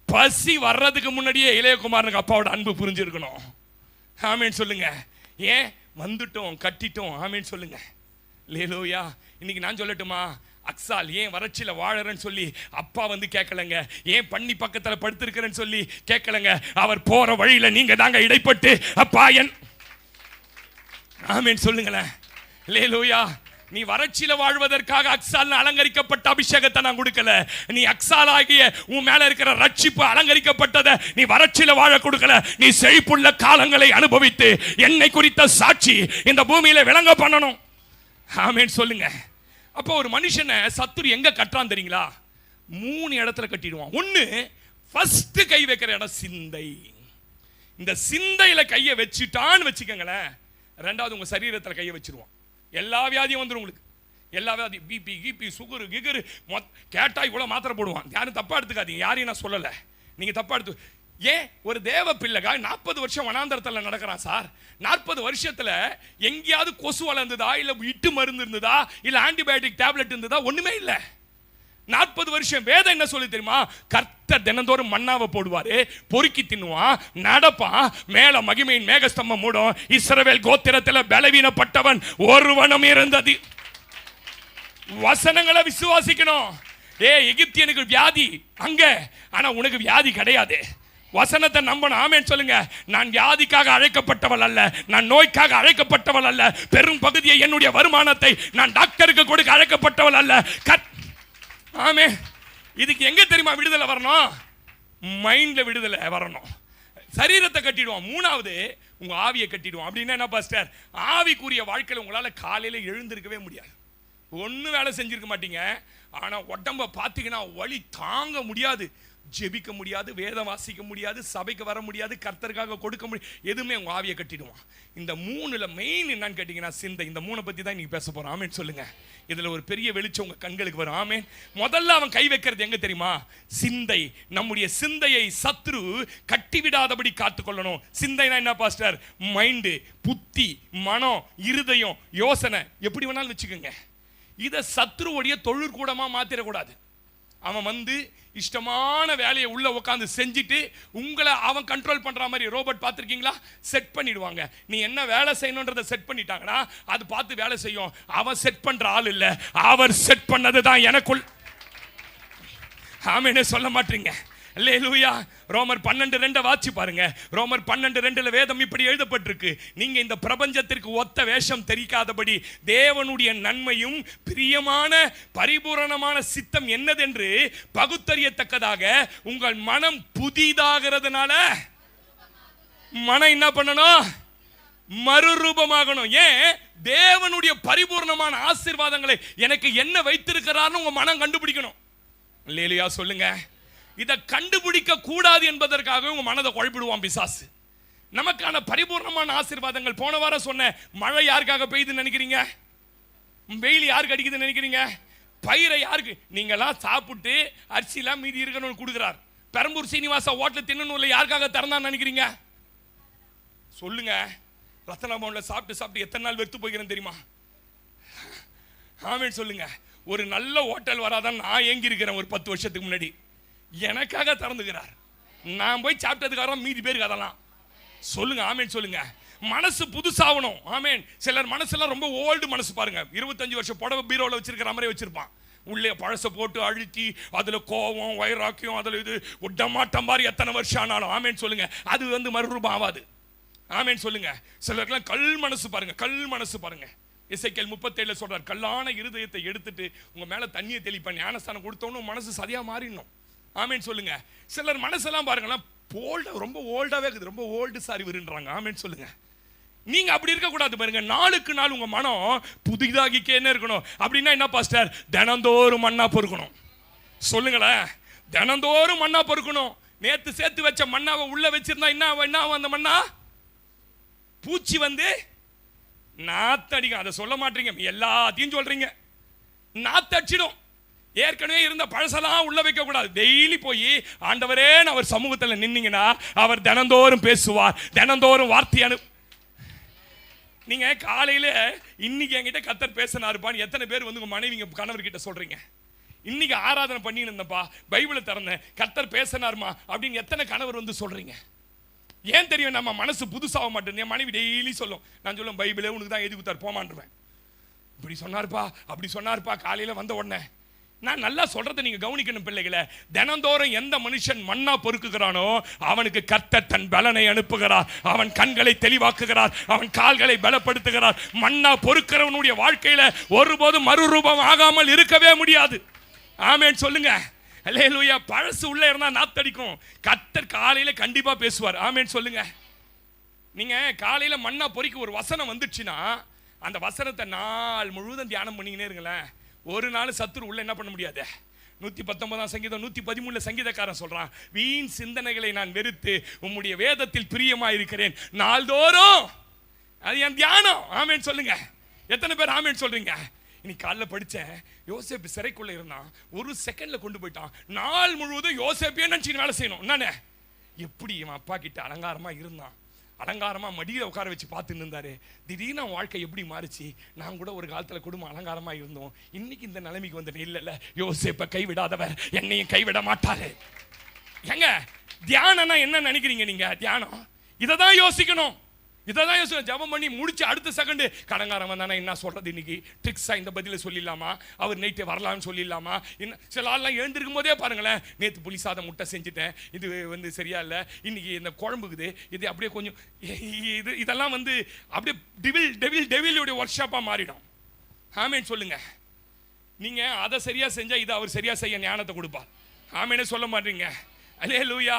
பசி வர்றதுக்கு முன்னாடியே இளையகுமாரனுக்கு அப்பாவோட அன்பு புரிஞ்சிருக்கணும். ஆமென் சொல்லுங்க. ஏன் வந்துட்டோம், கட்டிட்டோம். ஆமென் சொல்லுங்க. லேலோயா. இன்னைக்கு நான் சொல்லட்டுமா, அக்சால் ஏன் வறட்சியில வாழறன்னு சொல்லி அப்பா கேட்கலங்க. ஏன் பண்ணி பக்கத்துல படுத்திருக்கிறேன்னு சொல்லி கேட்கலங்க. அவர் போற வழியில நீங்க தாங்க இடைப்பட்டு அப்பா என். ஆமென் சொல்லுங்களேன். லேலோயா. நீ வறட்சியில வாழ்வதற்காக அக்சால் அலங்கரிக்கப்பட்ட அபிஷேகத்தை நான் கொடுக்கல. நீ அக்சால் ஆகிய உன் மேல இருக்கிற ரட்சிப்பு அலங்கரிக்கப்பட்டதை நீ வறட்சியில வாழ கொடுக்கல. நீ செழிப்புள்ள காலங்களை அனுபவித்து என்னை குறித்த சாட்சி இந்த பூமியில விளங்க பண்ணணும். ஆமென் சொல்லுங்க. அப்போ ஒரு மனுஷனை சத்துரு எங்க கட்டுறான் தெரியுங்களா? 3 இடத்துல கட்டிடுவான். ஒண்ணு, ஃபர்ஸ்ட் கை வைக்கிற இடம் சிந்தை. இந்த சிந்தையில கையை வச்சுட்டான்னு வச்சுக்கங்களேன், ரெண்டாவது உங்க சரீரத்தில் கையை வச்சிருவான். எல்லா வியாதியும் வந்துடும் உங்களுக்கு. எல்லா வியாதியும், பிபி, கிபி, சுகரு, கிகரு கேட்டா இவ்வளோ மாத்திரை போடுவான். யாரும் தப்பா எடுத்துக்காதீங்க, யாரையும் நான் சொல்லலை, நீங்க தப்பா எடுத்து. ஏன் ஒரு தேவ பிள்ளைகா 40 வருஷம் வனாந்தரத்தில் நடக்கிறான் சார். 40 வருஷத்துல எங்கேயாவது கொசு வளர்ந்ததா, இல்ல இட்டு மருந்து இருந்ததா, இல்ல ஆன்டிபயோட்டிக் டேப்லெட் இருந்ததா? ஒண்ணுமே இல்லை. 40 வருஷம் வேதம் என்ன சொல்லி தெரியுமா? கர்த்தர் தினந்தோறும் மன்னாவை போடுவாரு, பொறுக்கி தின்னுவான், நடப்பான், மேல மகிமையின் மேகஸ்தம்பம் மூடும். இஸ்ரவேல் கோத்திரத்தில் பலவீனப்பட்டவன் ஒருவனும் இருந்தது. வசனங்களை விசுவாசிக்கணும். எகிப்தியனுக்கு வியாதி அங்க, ஆனா உனக்கு வியாதி கிடையாது. வசனத்தை நம்பணும். ஆமென் சொல்லுங்க. நான் வியாதிக்காக அழைக்கப்பட்டவள் அல்ல, நான் நோய்க்காக அழைக்கப்பட்டவள் அல்ல, பெரும் பகுதியை என்னுடைய வருமானத்தை நான் டாக்டருக்கு கொடுக்க அழைக்கப்பட்டவள் அல்ல. ஆமென். இதுக்கு எங்க தெரியுமா விடுதலை வரணும்? மைண்ட்ல விடுதலை வரணும். சரீரத்தை கட்டிடுவோம். மூணாவது உங்க ஆவியை கட்டிடுவோம். அப்படின்னா என்ன பாஸ்டர்? ஆவிக்குரிய வாழ்க்கையில் உங்களால காலையில எழுந்திருக்கவே முடியாது, ஒன்னும் வேலை செஞ்சிருக்க மாட்டீங்க. ஆனா உடம்ப பார்த்தீங்கன்னா வலி தாங்க முடியாது, ஜெபிக்க முடியாது, வேதம் வாசிக்க முடியாது, சபைக்கு வர முடியாது, கர்த்தருக்காக கொடுக்க முடியாது, எதுவுமே உங்க ஆவியை கட்டிடுவான். இந்த மூணுல மெயின் என்னன்னு கேட்டீங்கன்னா சிந்தை. இந்த மூணை பத்தி தான் நீங்க பேச போறோம். ஆமென் சொல்லுங்க. இதுல ஒரு பெரிய வெளிச்சம் உங்க கண்களுக்கு வரும். ஆமென். முதல்ல அவன் கை வைக்கிறது எங்க தெரியுமா? சிந்தை. நம்முடைய சிந்தையை சத்ரு கட்டிவிடாதபடி காத்துக்கொள்ளணும். சிந்தைனா என்ன பாஸ்டர்? மைண்டு, புத்தி, மனம், இருதயம், யோசனை, எப்படி வேணாலும் வச்சுக்கோங்க. இதை சத்ருவுடைய தொழிற்கூடமா மாத்திரக்கூடாது. அவன் வந்து இஷ்டமான வேலையை உள்ள உட்காந்து செஞ்சுட்டு உங்களை அவன் கண்ட்ரோல் பண்ற மாதிரி ரோபோட் பார்த்துருக்கீங்களா? செட் பண்ணிடுவாங்க. நீ என்ன வேலை செய்யணுன்றதை செட் பண்ணிட்டாங்கன்னா அது பார்த்து வேலை செய்யும். அவன் செட் பண்ற ஆள் இல்ல, அவர் செட் பண்ணது தான் எனக்குள். ஆமென்னு சொல்ல மாட்டீங்க. அல்லேலூயா. ரோமர் 12:2 வாசி பாருங்க. ரோமர் 12:2 வேதம் இப்படி எழுதப்பட்டிருக்கு. நீங்க இந்த பிரபஞ்சத்திற்கு ஒத்த வேஷம் தெரியாதபடி தேவனுடைய நன்மையும் பிரியமான பரிபூரணமான சித்தம் என்னதென்று பகுத்தறியத்தக்கதாக உங்கள் மனம் புதிதாகிறதுனால மனம் என்ன பண்ணணும்? மறுரூபமாகணும். ஏன்? தேவனுடைய பரிபூர்ணமான ஆசீர்வாதங்களை எனக்கு என்ன வைத்திருக்கிறார்னு உங்க மனம் கண்டுபிடிக்கணும். அல்லேலூயா சொல்லுங்க. இதை கண்டுபிடிக்க கூடாது என்பதற்காக உங்க மனதை குழப்பிடுவான் பிசாசு. நமக்கான பரிபூர்ணமான ஆசீர்வாதங்கள் போன வாரம் சொன்ன மழை யாருக்காக பெய்யுதுன்னு நினைக்கிறீங்க? வெயில் யாருக்கு அடிக்குதுன்னு நினைக்கிறீங்க? பயிரை யாருக்கு? நீங்களாம் சாப்பிட்டு அரிசிலாம் மீதி இருக்கணும்னு கொடுக்குறார். பெரம்பூர் சீனிவாசா ஹோட்டல் தின்னணும்ல, யாருக்காக திறந்தான்னு நினைக்கிறீங்க? சொல்லுங்க. ரத்தனபவன்ல சாப்பிட்டு சாப்பிட்டு எத்தனை நாள் வெறுத்து போகிறேன் தெரியுமா? ஆமென் சொல்லுங்க. ஒரு நல்ல ஹோட்டல் வராதான் நான் ஏங்கி இருக்கிறேன். ஒரு 10 வருஷத்துக்கு முன்னாடி எனக்காக திறந்துக்கிறார். நான் போய் சாப்பிட்டதுக்காக மீதி பேருக்கு அதெல்லாம் சொல்லுங்க. ஆமென் சொல்லுங்க. மனசு புதுசாகணும். ஆமென். சிலர் மனசெல்லாம் ரொம்ப ஓல்டு மனசு பாருங்க. 25 வருஷம் புடவை பீரோவில் வச்சிருக்கிற மாதிரி வச்சிருப்பான். உள்ளே பழசை போட்டு அழுத்தி அதுல கோவம், வைராக்கியம், அதுல இது உடமாட்டம் மாதிரி எத்தனை வருஷம் ஆனாலும் ஆமென் சொல்லுங்க, அது வந்து மறுரூபம் ஆகாது. ஆமென் சொல்லுங்க. சிலருக்குலாம் கல் மனசு பாருங்க, கல் மனசு பாருங்க. எசேக்கியேல் 37 சொல்றார், கல்லான இருதயத்தை எடுத்துட்டு உங்க மேல தண்ணியை தெளிப்பேன், ஞானஸ்தானம் கொடுத்தோன்னு மனசு சரியா மாறிடணும். ஆமென் சொல்லுங்க. சிலர் மனசெல்லாம் பாருங்களேன் போல்டா, ரொம்ப ஓல்டாவே இருக்குது, ரொம்ப ஓல்டு சாரி வருன்றாங்க. ஆமென் சொல்லுங்க. நீங்க அப்படி இருக்க கூடாது பாருங்க. நாளுக்கு நாள் உங்க மனம் புதிதாகிக்கே இருக்கணும். அப்படின்னா என்ன பாஸ்டர்? தினந்தோறும் மண்ணா பொறுக்கணும். சொல்லுங்களேன். தினந்தோறும் மண்ணா பொறுக்கணும். நேத்து சேர்த்து வச்ச மண்ணாவை உள்ள வச்சிருந்தா என்ன அந்த மண்ணா பூச்சி வந்து நாத்தடிக்கும். அதை சொல்ல மாட்டீங்க, எல்லாத்தையும் சொல்றீங்க. நாத்தடிச்சிடும். ஏற்கனவே இருந்த பழசெல்லாம் உள்ள வைக்க கூடாது. டெய்லி போய் ஆண்டவரே அவர் சமூகத்தில் நின்னீங்கன்னா அவர் தினந்தோறும் பேசுவார், தினந்தோறும் வார்த்தை நீங்க காலையில இன்னைக்கு என்கிட்ட கர்த்தர் பேசினாருப்பான்னு எத்தனை பேர் வந்து உங்க மனைவி கணவர் கிட்ட சொல்றீங்க? இன்னைக்கு ஆராதனை பண்ணி இருந்தப்பா, பைபிளை திறந்தேன், கர்த்தர் பேசினாருமா அப்படின்னு எத்தனை கணவர் வந்து சொல்றீங்க? ஏன் தெரியும்? நம்ம மனசு புதுசாக மாட்டேன். என் மனைவி டெய்லி சொல்லும். நான் சொல்லுவேன், பைபிளே உனக்கு தான் எழுதி கொடுத்தாரு போமான்றுவேன். இப்படி சொன்னார்ப்பா அப்படி சொன்னார்ப்பா. காலையில வந்த உடனே நான் நல்லா சொல்றதை நீங்க கவனிக்கணும் பிள்ளைகளை. தினந்தோறும் எந்த மனுஷன் மண்ணா பொறுக்குகிறானோ அவனுக்கு கர்த்தர் தன் பலனை அனுப்புகிறார். அவன் கண்களை தெளிவாக்குகிறார், அவன் கால்களை பலப்படுத்துகிறார். மண்ணா பொறுக்கிறவனுடைய வாழ்க்கையில ஒருபோதும் மறுரூபம் ஆகாமல் இருக்கவே முடியாது. ஆமென் சொல்லுங்க. அல்லேலூயா. பழசு உள்ள இருந்தா நாத்தடிக்கும். கர்த்தர் காலையில கண்டிப்பா பேசுவார். ஆமென் சொல்லுங்க. நீங்க காலையில மண்ணா பொறுக்கி ஒரு வசனம் வந்துச்சுன்னா அந்த வசனத்தை நாள் முழுவதும் தியானம் பண்ணிக்கினே இருங்களேன். ஒரு நாள் சத்துரு உள்ள என்ன பண்ண முடியாது. 119 சங்கீதம் 113 சங்கீதக்காரன் சொல்றான், வீண் சிந்தனைகளை நான் வெறுத்து உம்முடைய வேதத்தில் பிரியமா இருக்கிறேன் நாள்தோறும். அது என் தியானம். ஆமென் சொல்லுங்க. எத்தனை பேர் ஆமென் சொல்றீங்க? இன்னைக்கு காலைல படிச்சேன், யோசேப்பு சிறைக்குள்ள இருந்தான், ஒரு செகண்ட்ல கொண்டு போயிட்டான். நாள் முழுவதும் யோசேப்பே நினைச்சு வேலை செய்யணும். என்னன்னு எப்படி இவன் அப்பா கிட்ட அலங்காரமா இருந்தான், அலங்காரமா மடியில உட்கார வச்சு பார்த்துன்னு இருந்தாரு. திடீர்னு வாழ்க்கை எப்படி மாறிச்சு. நான் கூட ஒரு காலத்துல குடும்பம் அலங்காரமா இருந்தோம், இன்னைக்கு இந்த நிலைமைக்கு வந்துட்டேன். இல்ல யோசேப்பை கைவிடாதவர் என்னையும் கைவிட மாட்டாரு. எங்க தியானம்னா என்ன நினைக்கிறீங்க நீங்க? தியானம் இதைதான் யோசிக்கணும், இதைதான் யோசிக்கணும். ஜபம் பண்ணி முடிச்சு அடுத்த செகண்ட் கடங்காரம் வந்தானா என்ன சொல்றது, இன்னைக்கு ட்ரிக்ஸா இந்த பதில சொல்லிடலாமா, அவர் நைட்டு வரலாம்னு சொல்லிடலாமா. சில ஆள்லாம் எழுந்திருக்கும் போதே பாருங்களேன், நேற்று புளி சாதம் முட்டை செஞ்சுட்டேன், இது சரியா இல்லை, இன்னைக்கு இந்த குழம்புக்குது, இது அப்படியே கொஞ்சம் இதெல்லாம் அப்படியே டெவிலுடைய ஒர்க் ஷாப்பா மாறிடும். ஆமேன் சொல்லுங்க. நீங்க அதை சரியா செஞ்சா இதை அவர் சரியா செய்ய ஞானத்தை கொடுப்பார். ஆமேனே சொல்ல மாட்டீங்க. அல்லேலூயா.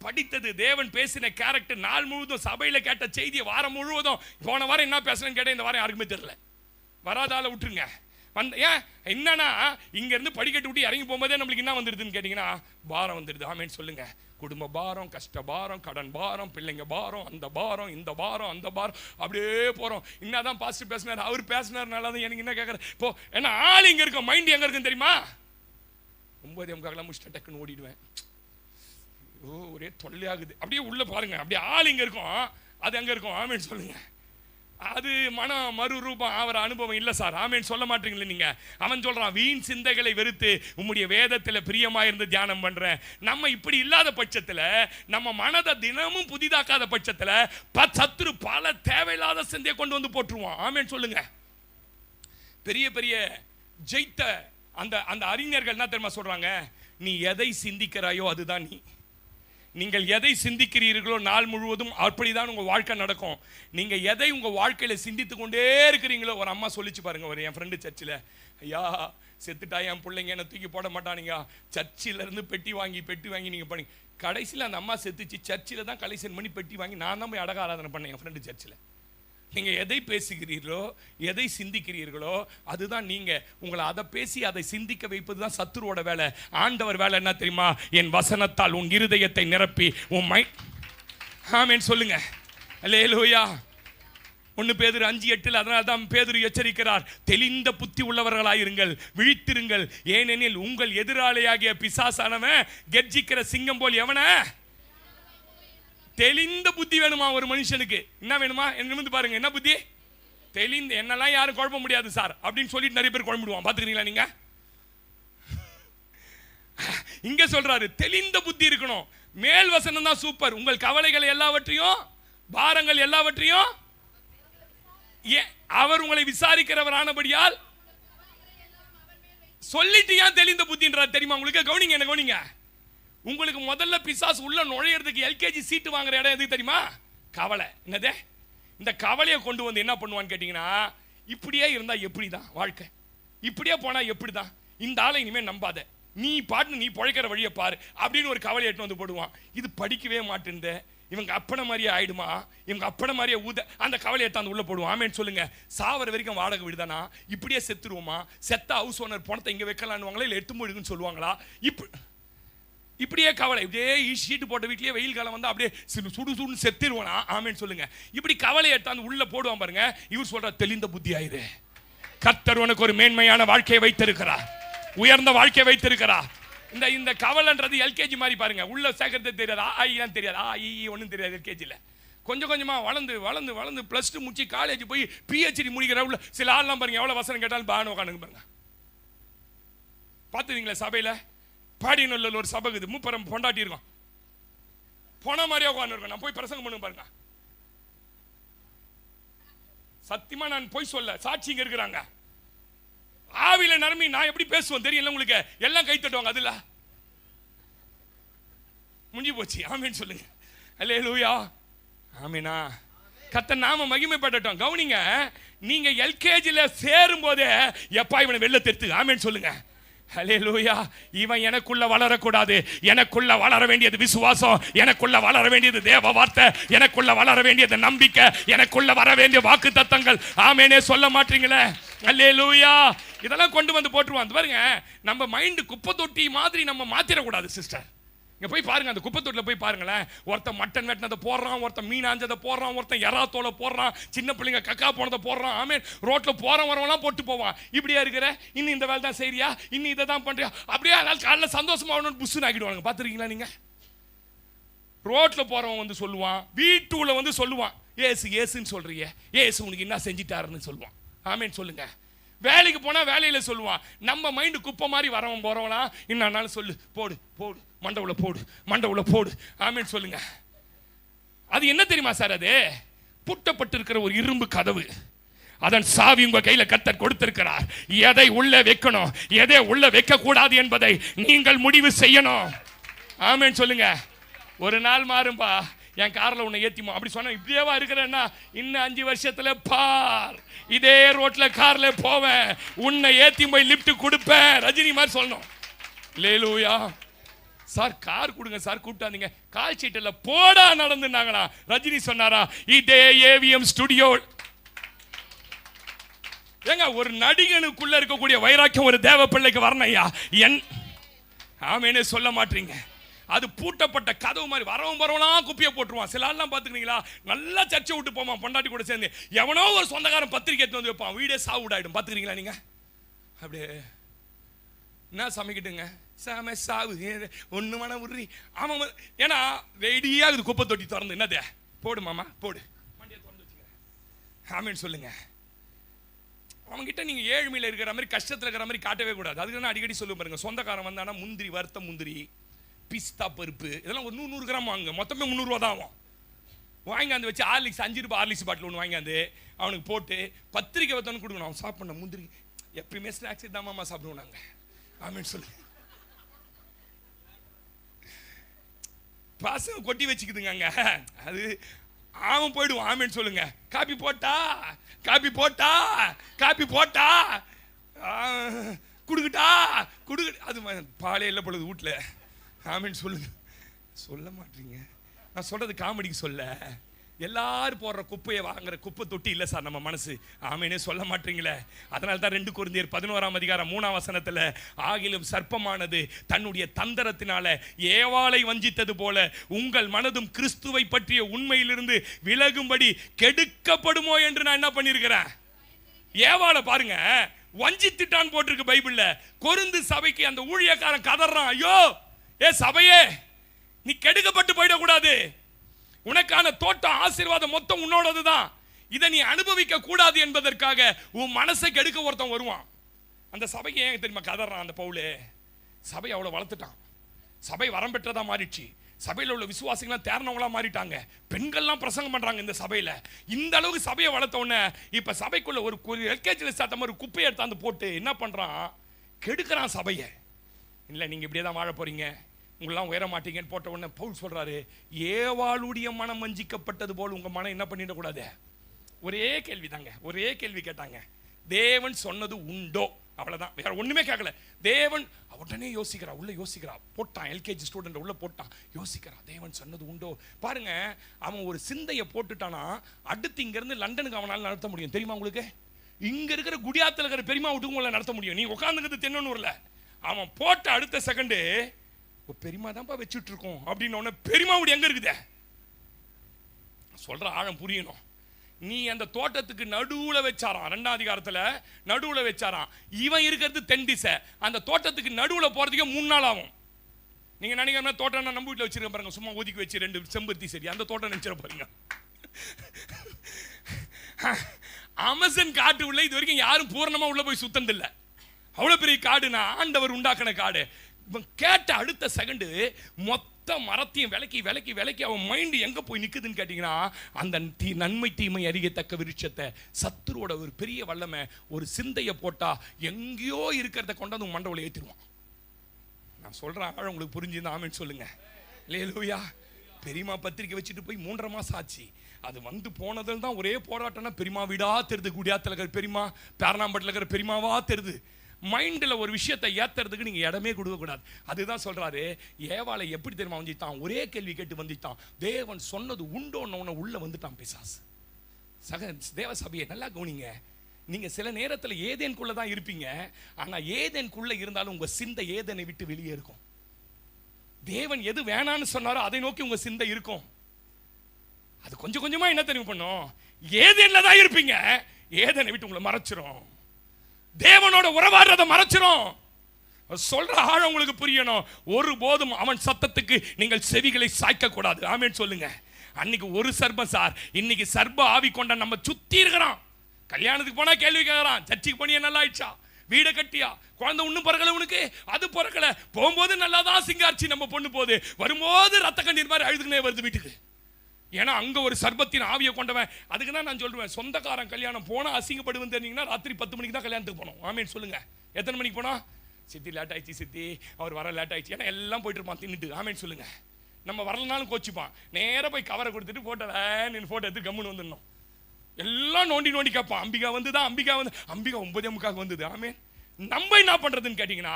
படித்தது, தேவன் பேசின கேரக்டர், நாள் முழுவதும் சபையில கேட்ட செய்தியை வாரம் முழுவதும், போன வாரம் என்ன பேசுறேன்னு கேட்டேன், இந்த வாரம் யாருக்குமே தெரியல. வராதால விட்டுருங்க. ஏன் என்னன்னா இங்க இருந்து படிக்கட்டு விட்டு இறங்கி போகும்போதே நம்மளுக்கு என்ன வந்துடுதுன்னு கேட்டீங்கன்னா பாரம் வந்துடுது. ஆமேன்னு சொல்லுங்க. குடும்ப பாரம், கஷ்ட பாரம், கடன் பாரம், பிள்ளைங்க பாரம், அந்த பாரம், இந்த பாரம், அந்த பாரம், அப்படியே போறோம். என்னதான் பாஸ்டர் பேசினார், அவர் பேசினார்னால தான் எனக்கு என்ன கேட்கற இப்போ ஏன்னா ஆள் இங்க இருக்கும், மைண்ட் எங்க இருக்குன்னு தெரியுமா? 9:45 முடிச்சுட்டு டக்குன்னு ஓடிடுவேன். ஒரே தொல்லையாகுது. அப்படியே உள்ள பாருங்க, அப்படியே ஆள் இங்க இருக்கும், அது அங்க இருக்கும். ஆமேன்னு சொல்லுங்க. அது மன மறுரூபம் ஆகிற அனுபவம் இல்லை சார். ஆமேன்னு சொல்ல மாட்டீங்களே நீங்க. அவன் சொல்றான், வீண் சிந்தைகளை வெறுத்து உம்முடைய வேதத்தில் பிரியமா இருந்து தியானம் பண்றேன். நம்ம இப்படி இல்லாத பட்சத்தில், நம்ம மனதை தினமும் புதிதாக்காத பட்சத்தில் சத்துரு பல தேவையில்லாத சிந்தையை கொண்டு வந்து போட்டுருவான். ஆமேன்னு சொல்லுங்க. பெரிய பெரிய ஜெயித்த அந்த அறிஞர்கள் என்ன தெரியுமா சொல்றாங்க, நீ எதை சிந்திக்கிறாயோ அதுதான் நீ. நீங்கள் எதை சிந்திக்கிறீர்களோ நாள் முழுவதும் அப்படிதான் உங்க வாழ்க்கை நடக்கும். நீங்க எதை உங்க வாழ்க்கையில சிந்தித்து கொண்டே இருக்கிறீங்களோ. ஒரு அம்மா சொல்லிச்சு பாருங்க, ஒரு என் ஃப்ரெண்டு சர்ச்சில், ஐயா செத்துட்டா என் பிள்ளைங்க என்ன தூக்கி போட மாட்டானுங்க, சர்ச்சில இருந்து பெட்டி வாங்கி நீங்க பண்ணி, கடைசியில் அந்த அம்மா செத்துச்சு, சர்ச்சில் தான் கலெக்ஷன் பண்ணி பெட்டி வாங்கி நான் தான் போய் அடக ஆராதனை பண்ணேன் என் ஃப்ரெண்டு சர்ச்சில். நீங்க எதை பேசுகிறீர்களோ, எதை சிந்திக்கிறீர்களோ அதுதான் நீங்க. உங்களை அதை பேசி அதை சிந்திக்க வைப்பது தான் சத்துருவோட வேலை. ஆண்டவர் வேலை என்ன தெரியுமா? என் வசனத்தால் உன் இருதயத்தை நிரப்பி உன் மைண்ட். ஆமென் சொல்லுங்க. அல்லேலூயா. 1 பேதுரு 5:8. அதனால தான் பேதுரு எச்சரிக்கிறார், தெளிந்த புத்தி உள்ளவர்களாயிருங்கள், விழித்திருங்கள், ஏனெனில் உங்கள் எதிராளியாகிய பிசாசானவன் கெர்ச்சிக்கிற சிங்கம் போல் எவன. தெளிந்த புத்தி வேணுமா ஒரு மனுஷனுக்கு? என்ன வேணுமா? என்ன பாருங்க, என்ன புத்தி? தெளிந்த. என்னெல்லாம் யாரும் குழப்ப முடியாது சார் அப்படின்னு சொல்லிட்டு நிறைய பேர் குழம்பிடுவான். பாத்துக்கிறீங்களா நீங்க? இங்க சொல்றாரு தெளிந்த புத்தி இருக்கணும். மேல் வசனம் தான் சூப்பர். உங்கள் கவலைகள் எல்லாவற்றையும், பாரங்கள் எல்லாவற்றையும் அவர் உங்களை விசாரிக்கிறவரானபடியால் சொல்லிட்டு ஏன் தெளிந்த புத்தின்றார் தெரியுமா உங்களுக்கு? கவனிங்க, என்ன கவனிங்க. உங்களுக்கு முதல்ல பிசாசு உள்ள நுழையிறதுக்கு எல்கேஜி சீட்டு வாங்குற இடம் எதுக்கு தெரியுமா? கவலை. என்னது? இந்த கவலையை கொண்டு வந்து என்ன பண்ணுவான்னு கேட்டீங்கன்னா, இப்படியே இருந்தா எப்படிதான் வாழ்க்கை, இப்படியே போனா எப்படிதான், இந்த ஆளை இனிமே நம்பாத, நீ பாட்டு நீ பொழைக்கிற வழியை பாரு அப்படின்னு ஒரு கவலை எட்டு வந்து போடுவான். இது படிக்கவே மாட்டேன், இவங்க அப்பன மாதிரியே ஆயிடுமா, இவங்க அப்பன மாதிரியே ஊத, அந்த கவலை எட்டாந்து உள்ள போடுவோம். ஆமேன்னு சொல்லுங்க. சாவர வரைக்கும் வாடகை விடுதானா, இப்படியே செத்துருவோமா, செத்த ஹவுஸ் ஓனர் பணத்தை இங்க வைக்கலான்னு இல்லை எடுத்து போயிடுன்னு சொல்லுவாங்களா, இப்படியே கவலை. இப்படியே ஷீட்டு போட்ட வீட்லயே வெயில் காலம் வந்து அப்படியே சுடு செத்துருவானா. ஆமேன்னு சொல்லுங்க. இப்படி கவலை எடுத்தாந்து உள்ள போடுவான் பாருங்க. இவர் சொல்ற தெளிந்த புத்தி ஆயிரு. கர்த்தர் உனக்கு ஒரு மேன்மையான வாழ்க்கையை வைத்திருக்கிறார், உயர்ந்த வாழ்க்கையை வைத்திருக்கிறார். இந்த கவலைன்றது எல்கேஜி மாதிரி பாருங்க. உள்ள சேர்க்கறது தெரியாது, ஆயிலாம் தெரியாது, ஒன்றும் தெரியாது எல்கேஜியில். கொஞ்சம் கொஞ்சமா வளர்ந்து வளர்ந்து வளர்ந்து +2 முடிச்சு காலேஜ் போய் PhD முடிக்கிற உள்ள சில ஆள்லாம் பாருங்க, எவ்வளவு வசனம் கேட்டாலும் பானு உட்காந்துங்க பாருங்க. பார்த்துவீங்களா சபையில? பாடிநல்லூர் ஒரு சபை இது, மூப்பரம் பொண்டாட்டி இருக்கும், போன மாதிரியா உட்காந்து இருக்கோம். நான் போய் பிரசங்கம் பண்ணுங்க பாருங்க. சத்தியமா நான் போய் சொல்ல, சாட்சி இங்க இருக்கிறாங்க. ஆவில நரம்பி நான் எப்படி பேசுவேன் தெரியல உங்களுக்கு? எல்லாம் கை தட்டுவாங்க. அதுல முடிஞ்சு போச்சு. ஆமேன்னு சொல்லுங்க. அல்லேலூயா. ஆமீனா. கர்த்தர் நாம மகிமைப்படட்டும். கவனிங்க, நீங்க எல்கேஜில சேரும் போதே எப்பா இவனை வெளில தெத்து. ஆமேன்னு சொல்லுங்க. அல்லேலூயா. இவன் எனக்குள்ள வளரக்கூடாது, எனக்குள்ள வளர வேண்டியது விசுவாசம், எனக்குள்ள வளர வேண்டியது தேவ வார்த்தை, எனக்குள்ள வளர வேண்டியது நம்பிக்கை, எனக்குள்ள வர வேண்டிய வாக்கு தத்தங்கள். ஆமேனே சொல்ல மாட்டீங்களே? அல்லேலூயா. இதெல்லாம் கொண்டு வந்து போட்டுருவான். பாருங்க, நம்ம மைண்ட் குப்பை தொட்டி மாதிரி நம்ம மாத்திரக்கூடாது சிஸ்டர். இங்க போய் பாருங்க, அந்த குப்பை தொட்டில போய் பாருங்களேன். ஒருத்தன் மட்டன் வெட்டினதை போடுறான், ஒருத்தன் மீன் ஆஞ்சதை போடுறான், ஒருத்தன் எறாத்தோலை போடுறான், சின்ன பிள்ளைங்க கக்கா போனதை போடுறான். ஆமேன். ரோட்ல வரவெல்லாம் போட்டு போவான். இப்படியா இருக்கிற, இன்னும் இந்த வேலை தான் செய்யறியா, இன்னும் இதை தான் பண்றியா, அப்படியே அதனால காலைல சந்தோஷமா புஷ்ஷுன்னு ஆகிடுவாங்க. பார்த்துருக்கீங்களா நீங்க? ரோட்ல போறவன் வந்து சொல்லுவான், வீட்டுல வந்து சொல்லுவான், ஏசு ஏசுன்னு சொல்றீங்க, ஏசு உனக்கு என்ன செஞ்சிட்டாருன்னு சொல்லுவான். ஆமேன் சொல்லுங்க. வேலைக்கு போனா வேலையில சொல்லுவான். நம்ம மைண்டு குப்பை மாதிரி வரவன் போறவனா இன்னும் சொல்லு, போடு போடு மண்டவுல போடு மண்டவுல போடு. ஆமேன் சொல்லுங்க. அது என்ன தெரியுமா சார்? அது பூட்டப்பட்டிருக்கிற ஒரு இரும்பு கதவு. அதன் சாவி உங்க கையில கர்த்தர் கொடுத்திருக்கிறார். எதை உள்ள வைக்கணும், எதை உள்ள வைக்க கூடாது என்பதை நீங்கள் முடிவு செய்யணும். ஆமேன் சொல்லுங்க. ஒரு நாள் மாறும்பா, என் கார்ல உன்னை ஏத்திமா அப்படி சொன்ன, இப்படியேவா இருக்கிறேன்னா இன்னும் 5 வருஷத்துல பார் இதே ரோட்ல கார்ல போவேன், உன்னை ஏத்தி போய் லிப்ட் கொடுப்பேன், ரஜினி மாதிரி சொல்லணும். லேலூயா. சார் கார் கொடுங்க சார், கூப்பிட்டாதீங்க, கால் சீட்டில் போடா நடந்துனாங்களா. ரஜினி சொன்னாரா, இதே ஏவிஎம் ஸ்டுடியோ. ஏங்க ஒரு நடிகனுக்குள்ள இருக்கக்கூடிய வைராக்கியம் ஒரு தேவ பிள்ளைக்கு வரணையா? ஆமேனே சொல்ல மாட்டீங்க. அது பூட்டப்பட்ட கதவு மாதிரி வரவும் வரவெல்லாம் குப்பியை போட்டுருவான். சில ஆள்லாம் பார்த்துக்கிறீங்களா, நல்லா சர்ச்சை விட்டு போவான் பொண்டாட்டி கூட சேர்ந்து, எவனோ ஒரு சொந்தக்காரன் பத்திரிக்கை எடுத்து வந்து வைப்பான், வீடே சாவுடாயிடும். பார்த்துக்கிறீங்களா நீங்க? அப்படியே என்ன சமைக்கிட்டுங்க, சாம சாவு ஒன்று மன உருறி. ஆமாம், ஏன்னா ரெடியாக குப்பை தொட்டி திறந்து என்னதே போடு மாமா போடு, மண்டியை திறந்து வச்சுக்கிறேன். ஆமேன்னு சொல்லுங்க. அவங்ககிட்ட நீங்க ஏழ்மையில் இருக்கிற மாதிரி கஷ்டத்தில் இருக்கிற மாதிரி காட்டவே கூடாது. அதுக்கு நான் அடிக்கடி சொல்லுவேன் பாருங்க, சொந்தக்காரன் வந்தானா முந்திரி, வறுத்த முந்திரி, பிஸ்தா பருப்பு, இதெல்லாம் ஒரு 100 கிராம் வாங்க, மொத்தமே 300 ரூபா தான் ஆகும். வாங்கியாந்து வச்சு ஹார்லிக்ஸ் 5 ரூபாய் ஹார்லிக்ஸ் பாட்டில் ஒன்று வாங்கியாந்து அவனுக்கு போட்டு பத்திரிக்கை வைத்தவனு கொடுக்கணும். அவன் சாப்பிட்ற முந்திரி எப்பயுமே ஸ்நாக்ஸ் தான் மாமா சாப்பிடுவோம் நாங்கள். ஆமேன்னு சொல்லு. பசங்க கொட்டி வச்சுக்குதுங்க அங்க, அது அவன் போயிடுவான். ஆமேன்னு சொல்லுங்க. காப்பி போட்டா காப்பி போட்டா காப்பி போட்டா குடுக்கிட்டா குடுக்க, அது பாலே இல்லை பொழுது வீட்டில். ஆமேன்னு சொல்லுங்க. சொல்ல மாட்டீங்க. நான் சொல்றது காமெடிக்கு சொல்ல, எல்லாரும் போடுற குப்பையை வாங்குற குப்பை தொட்டி இல்லை சார் நம்ம மனசு. ஆமேனே சொல்ல மாட்டீங்களே. அதனால தான் 2 கொரிந்தியர் 11ஆம் அதிகாரம் 3ஆம் வசனத்தில், ஆகிலும் சர்ப்பமானது தன்னுடைய தந்திரத்தினால ஏவாளை வஞ்சித்தது போல உங்கள் மனதும் கிறிஸ்துவை பற்றிய உண்மையிலிருந்து விலகும்படி கெடுக்கப்படுமோ என்று நான் என்ன பண்ணியிருக்கிறேன். ஏவாளை பாருங்க வஞ்சித்துட்டான் போட்டிருக்கு பைபிள்ல. கொரிந்து சபைக்கு அந்த ஊழியக்காரன் கதறான், ஐயோ ஏ சபையே, நீ கெடுக்கப்பட்டு போயிடக்கூடாது, உனக்கான தோட்டம் ஆசீர்வாதம் மொத்தம் உன்னோடது தான், இதை நீ அனுபவிக்க கூடாது என்பதற்காக உன் மனசை கெடுக்க ஒருத்தன் வருவான். அந்த சபைக்கு ஏன் தெரியுமா கதறான் அந்த பவுலே? சபை அவ்வளோ வளர்த்துட்டான், சபை வரம் பெற்றதா மாறிடுச்சு, சபையில் உள்ள விசுவாசிகள்லாம் தேர்னவங்களா மாறிட்டாங்க, பெண்கள்லாம் பிரசங்கம் பண்றாங்க இந்த சபையில. இந்த அளவுக்கு சபையை வளர்த்த உடனே இப்ப சபைக்குள்ள ஒரு எல்கேஜியில் சாத்த மாதிரி குப்பையை எடுத்தாந்து போட்டு என்ன பண்றான், கெடுக்கிறான் சபையை. இல்லை நீங்க இப்படியே தான் வாழ போறீங்க, உங்களெல்லாம் உயர மாட்டீங்கன்னு போட்ட உடனே பவுல் சொல்றாரு, ஏவாளுடைய மனம் வஞ்சிக்கப்பட்டது போல் உங்க மனம் என்ன பண்ணிடக்கூடாது. ஒரே கேள்வி தாங்க, ஒரே கேள்வி கேட்டாங்க, தேவன் சொன்னது உண்டோ, அவ்வளவுதான், வேற ஒண்ணுமே கேட்கல. தேவன் உடனே யோசிக்கிறா, உள்ள யோசிக்கிறா, போட்டான் எல்கேஜி ஸ்டூடெண்ட் உள்ள போட்டான், யோசிக்கிறா, தேவன் சொன்னது உண்டோ. பாருங்க, அவன் ஒரு சிந்தையை போட்டுட்டானா அடுத்து இங்க இருந்து லண்டனுக்கு அவனால நடத்த முடியும் தெரியுமா உங்களுக்கு? இங்க இருக்கிற குடியாத்துல இருக்கிற பெரியமா வீட்டுக்கு உங்களை நடத்த முடியும். நீ உட்காந்துக்கிறது தென்னூர்ல. அவன் போட்ட அடுத்த செகண்டு பெரியமா தான்ப்பா வச்சுட்டு இருக்கோம் அப்படின்னு பெரியமா வீடு எங்க இருக்குதே சொல்ற ஆழம் புரியணும். நீ அந்த தோட்டத்துக்கு நடுவுல வச்சாராம், 2ஆம் அதிகாரத்துல நடுவுல வச்சாராம். இவன் இருக்கிறது தென் திசை, அந்த தோட்டத்துக்கு நடுவுல போறதுக்கே 3 நாள் ஆகும். நீங்க நினைக்கிற தோட்டம் நம்ம வீட்டில் வச்சிருக்க பாருங்க, சும்மா ஒதுக்கி வச்சு 2 செம்பருத்தி செடி, அந்த தோட்டம் நினைச்சிட போறீங்க. அமேசான் காட்டு உள்ள இது வரைக்கும் யாரும் பூர்ணமா உள்ள போய் சுத்தந்தில்லை. அவ்வளவு பெரிய காடுனா ஆண்டவர் உண்டாக்கின காடு. கேட்ட அடுத்த செகண்டு மொத்த மரத்தையும் விலக்கி விலக்கி விலக்கி அவன் மைண்டு எங்க போய் நிக்குதுன்னு கேட்டீங்கன்னா, அந்த நன்மை தீமை அறியத்தக்க விருட்சத்தை, சத்துருவோட ஒரு பெரிய வல்லமை, ஒரு சிந்தையை போட்டா எங்கேயோ இருக்கிறத கொண்டாந்து மண்டவுல ஏற்றிடுவான். நான் சொல்றேன் உங்களுக்கு புரிஞ்சுதான் ஆமென் சொல்லுங்க. அல்லேலூயா. பெரியமா பத்திரிக்கை வச்சுட்டு போய் 3.5 மாசம் ஆச்சு. அது வந்து போனதில் தான் ஒரே போராட்டம்னா, பெரியமா வீடா தெரிது, குடியாத்தில் இருக்கிற பெரியமா, பேரணாம்பட்டில் இருக்கிற பெரியமாவா தெரிது. மைண்டில் ஒரு விஷயத்தை ஏற்றுறதுக்கு நீங்கள் இடமே கொடுக்கக்கூடாது. அதுதான் சொல்கிறாரு, ஏவாளை எப்படி தெரியுமா வந்துட்டான், ஒரே கேள்வி கேட்டு வந்துட்டான், தேவன் சொன்னது உண்டோன்னு உள்ளே வந்துட்டான் பிசாசு. தேவ சபையை நல்லா கவனிங்க. நீங்கள் சில நேரத்தில் ஏதேனுக்குள்ளே தான் இருப்பீங்க, ஆனால் ஏதேனுக்குள்ளே இருந்தாலும் உங்கள் சிந்தை ஏதேனை விட்டு வெளியே இருக்கும். தேவன் எது வேணான்னு சொன்னாரோ அதை நோக்கி உங்கள் சிந்தை இருக்கும். அது கொஞ்சம் கொஞ்சமாக என்ன தெரியும் பண்ணும், ஏதேனில் தான் இருப்பீங்க, ஏதேனை விட்டு உங்களை மறைச்சிரும். தேவனோட உறவாடுறதை மறைச்சிரும். சொல்ற ஆழம் உங்களுக்கு புரியணும். ஒருபோதும் அவன் சத்தத்துக்கு நீங்கள் செவிகளை சாய்க்க கூடாது. ஆமென் சொல்லுங்க. அன்னைக்கு ஒரு சர்பம் சார், இன்னைக்கு சர்ப ஆவி கொண்ட நம்ம சுத்தி இருக்கிறான். கல்யாணத்துக்கு போனா கேள்வி கேட்கறான், சர்ச்சுக்கு போனியா நல்லா ஆயிடுச்சா, வீடை கட்டியா, குழந்தை ஒன்றும் பிறக்கல உனக்கு, அது பிறக்கல. போகும்போது நல்லா தான் சிங்காரிச்சு நம்ம பொண்ணு போகுது, வரும்போது ரத்த கண்ணீர் மாதிரி அழுதுனே வருது வீட்டுக்கு. ஏன்னா அங்க ஒரு சர்பத்தின் ஆவியை கொண்டவன். அதுக்கு தான் நான் சொல்லுவேன், சொந்தக்காரன் கல்யாணம் போனா அசிங்கப்படுவேன் தெரிஞ்சீங்கன்னா ராத்திரி 10 மணிக்கு தான் கல்யாணத்துக்கு போனோம். ஆமேன்னு சொல்லுங்க. எத்தனை மணிக்கு போனோம்? சித்தி லேட் ஆயிடுச்சு, சித்தி அவர் வர லேட் ஆயிடுச்சு, ஏன்னா எல்லாம் போயிட்டு இருப்பான் தின்னுட்டு. ஆமேன்னு சொல்லுங்க. நம்ம வரலனாலும் கோச்சிப்பான். நேராக போய் கவரை கொடுத்துட்டு போட்டோ எடுத்து கம்முன்னு வந்துடணும். எல்லாம் நோண்டி நோண்டி கேட்பான், அம்பிகா வந்துதான், அம்பிகா வந்து, அம்பிகா 9:45 வந்தது. ஆமே நம்ம என்ன பண்றதுன்னு கேட்டீங்கன்னா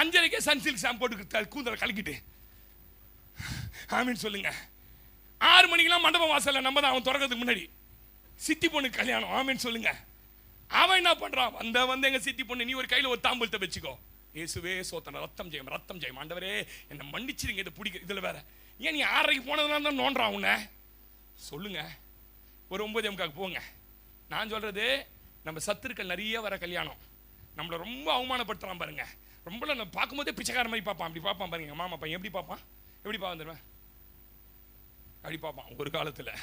5:30 சன்சில்க் ஷாம்பு போட்டு கூந்தலை கலக்கிட்டு ஆமீன் சொல்லுங்க. 6 மணிக்கெல்லாம் மண்டபம் வாசல்ல நம்ம தான், அவன் திறக்கிறதுக்கு முன்னாடி சித்தி பொண்ணு கல்யாணம். ஆமீன் சொல்லுங்க. அவன் என்ன பண்றான், வந்து எங்க சித்தி பொண்ணு, நீ ஒரு கையில ஒரு தாம்பூலத்தை வச்சுக்கோ, இயேசுவே சோத்தன, ரத்தம் ஜெயம், ரத்தம் ஜெயம், ஆண்டவரே என்ன மன்னிச்சிருங்க, இதை பிடிக்க. இதுல வேற ஏன் நீ 6:30 போனதுனால தான் நோன்றான் உன்னை சொல்லுங்க. ஒரு 9:45 போங்க. நான் சொல்றது, நம்ம சத்துருக்கள் நிறைய வர கல்யாணம் நம்மளை ரொம்ப அவமானப்படுத்துறான் பாருங்க. ரொம்ப நம்ம பார்க்கும்போதே பிச்சைக்கார மாதிரி பார்ப்பான். அப்படி பார்ப்பான் பாருங்க. மாமா பையன் எப்படி பார்ப்பான், எப்படி பார்ப்பான் தருவேன், அப்படி பார்ப்பான். ஒரு காலத்தில்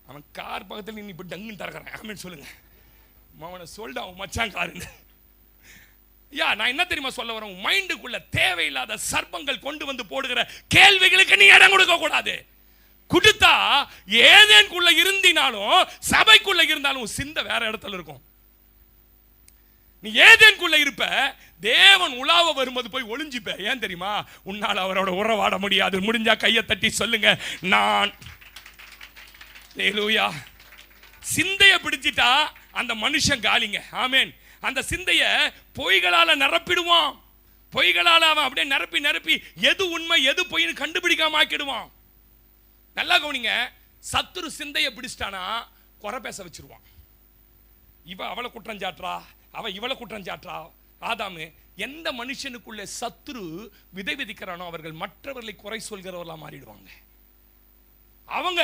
அவன் கார் பக்கத்தில் நீ இப்படி டங்குன்னு திறக்கிறான். ஆமேன்னு சொல்லுங்க. அவனை சொல்லிட்டு அவன் மச்சான் காருன்னு. நான் என்ன தெரியுமா சொல்ல வரேன், மைண்டுக்குள்ள தேவையில்லாத சர்ப்பங்கள் கொண்டு வந்து போடுகிற கேள்விகளுக்கு நீ இடம் கொடுக்க கூடாது. கொடுத்தா ஏதேனுக்குள்ள இருந்தினாலும் சபைக்குள்ள இருந்தாலும் சிந்த வேற இடத்துல இருக்கும். நீ ஏதேனுக்குள்ள இருப்ப, தேவன் உலாவ வரும்போது போய் ஒளிஞ்சிப்ப. ஏன் தெரியுமா, உன்னால் அவரோட உறவாட முடியாது. முடிஞ்சா கையை தட்டி சொல்லுங்க, நான். ஹல்லேலூயா. சிந்தைய பிடிச்சிட்டா அந்த மனுஷன் காலிங்க. ஆமேன். அந்த சிந்தைய பொய்களால நிரப்பிடுவான். பொய்களால அவன் அப்படியே நிரப்பி நிரப்பி எது உண்மை எது பொய்னு கண்டுபிடிக்காம ஆக்கிடுவான். நல்லா கவனிங்க. சத்துரு சிந்தைய பிடிச்சிட்டானா குறை பேச வச்சிருவான். இவ அவளை குற்றம் சாட்டுறா, அவ இவளை குற்றம் சாட்டுறா. ஆதாமு, எந்த மனுஷனுக்குள்ள சத்துரு விதை விதிக்கிறானோ அவர்கள் மற்றவர்களை குறை சொல்கிறவர்களா மாறிடுவாங்க. அவங்க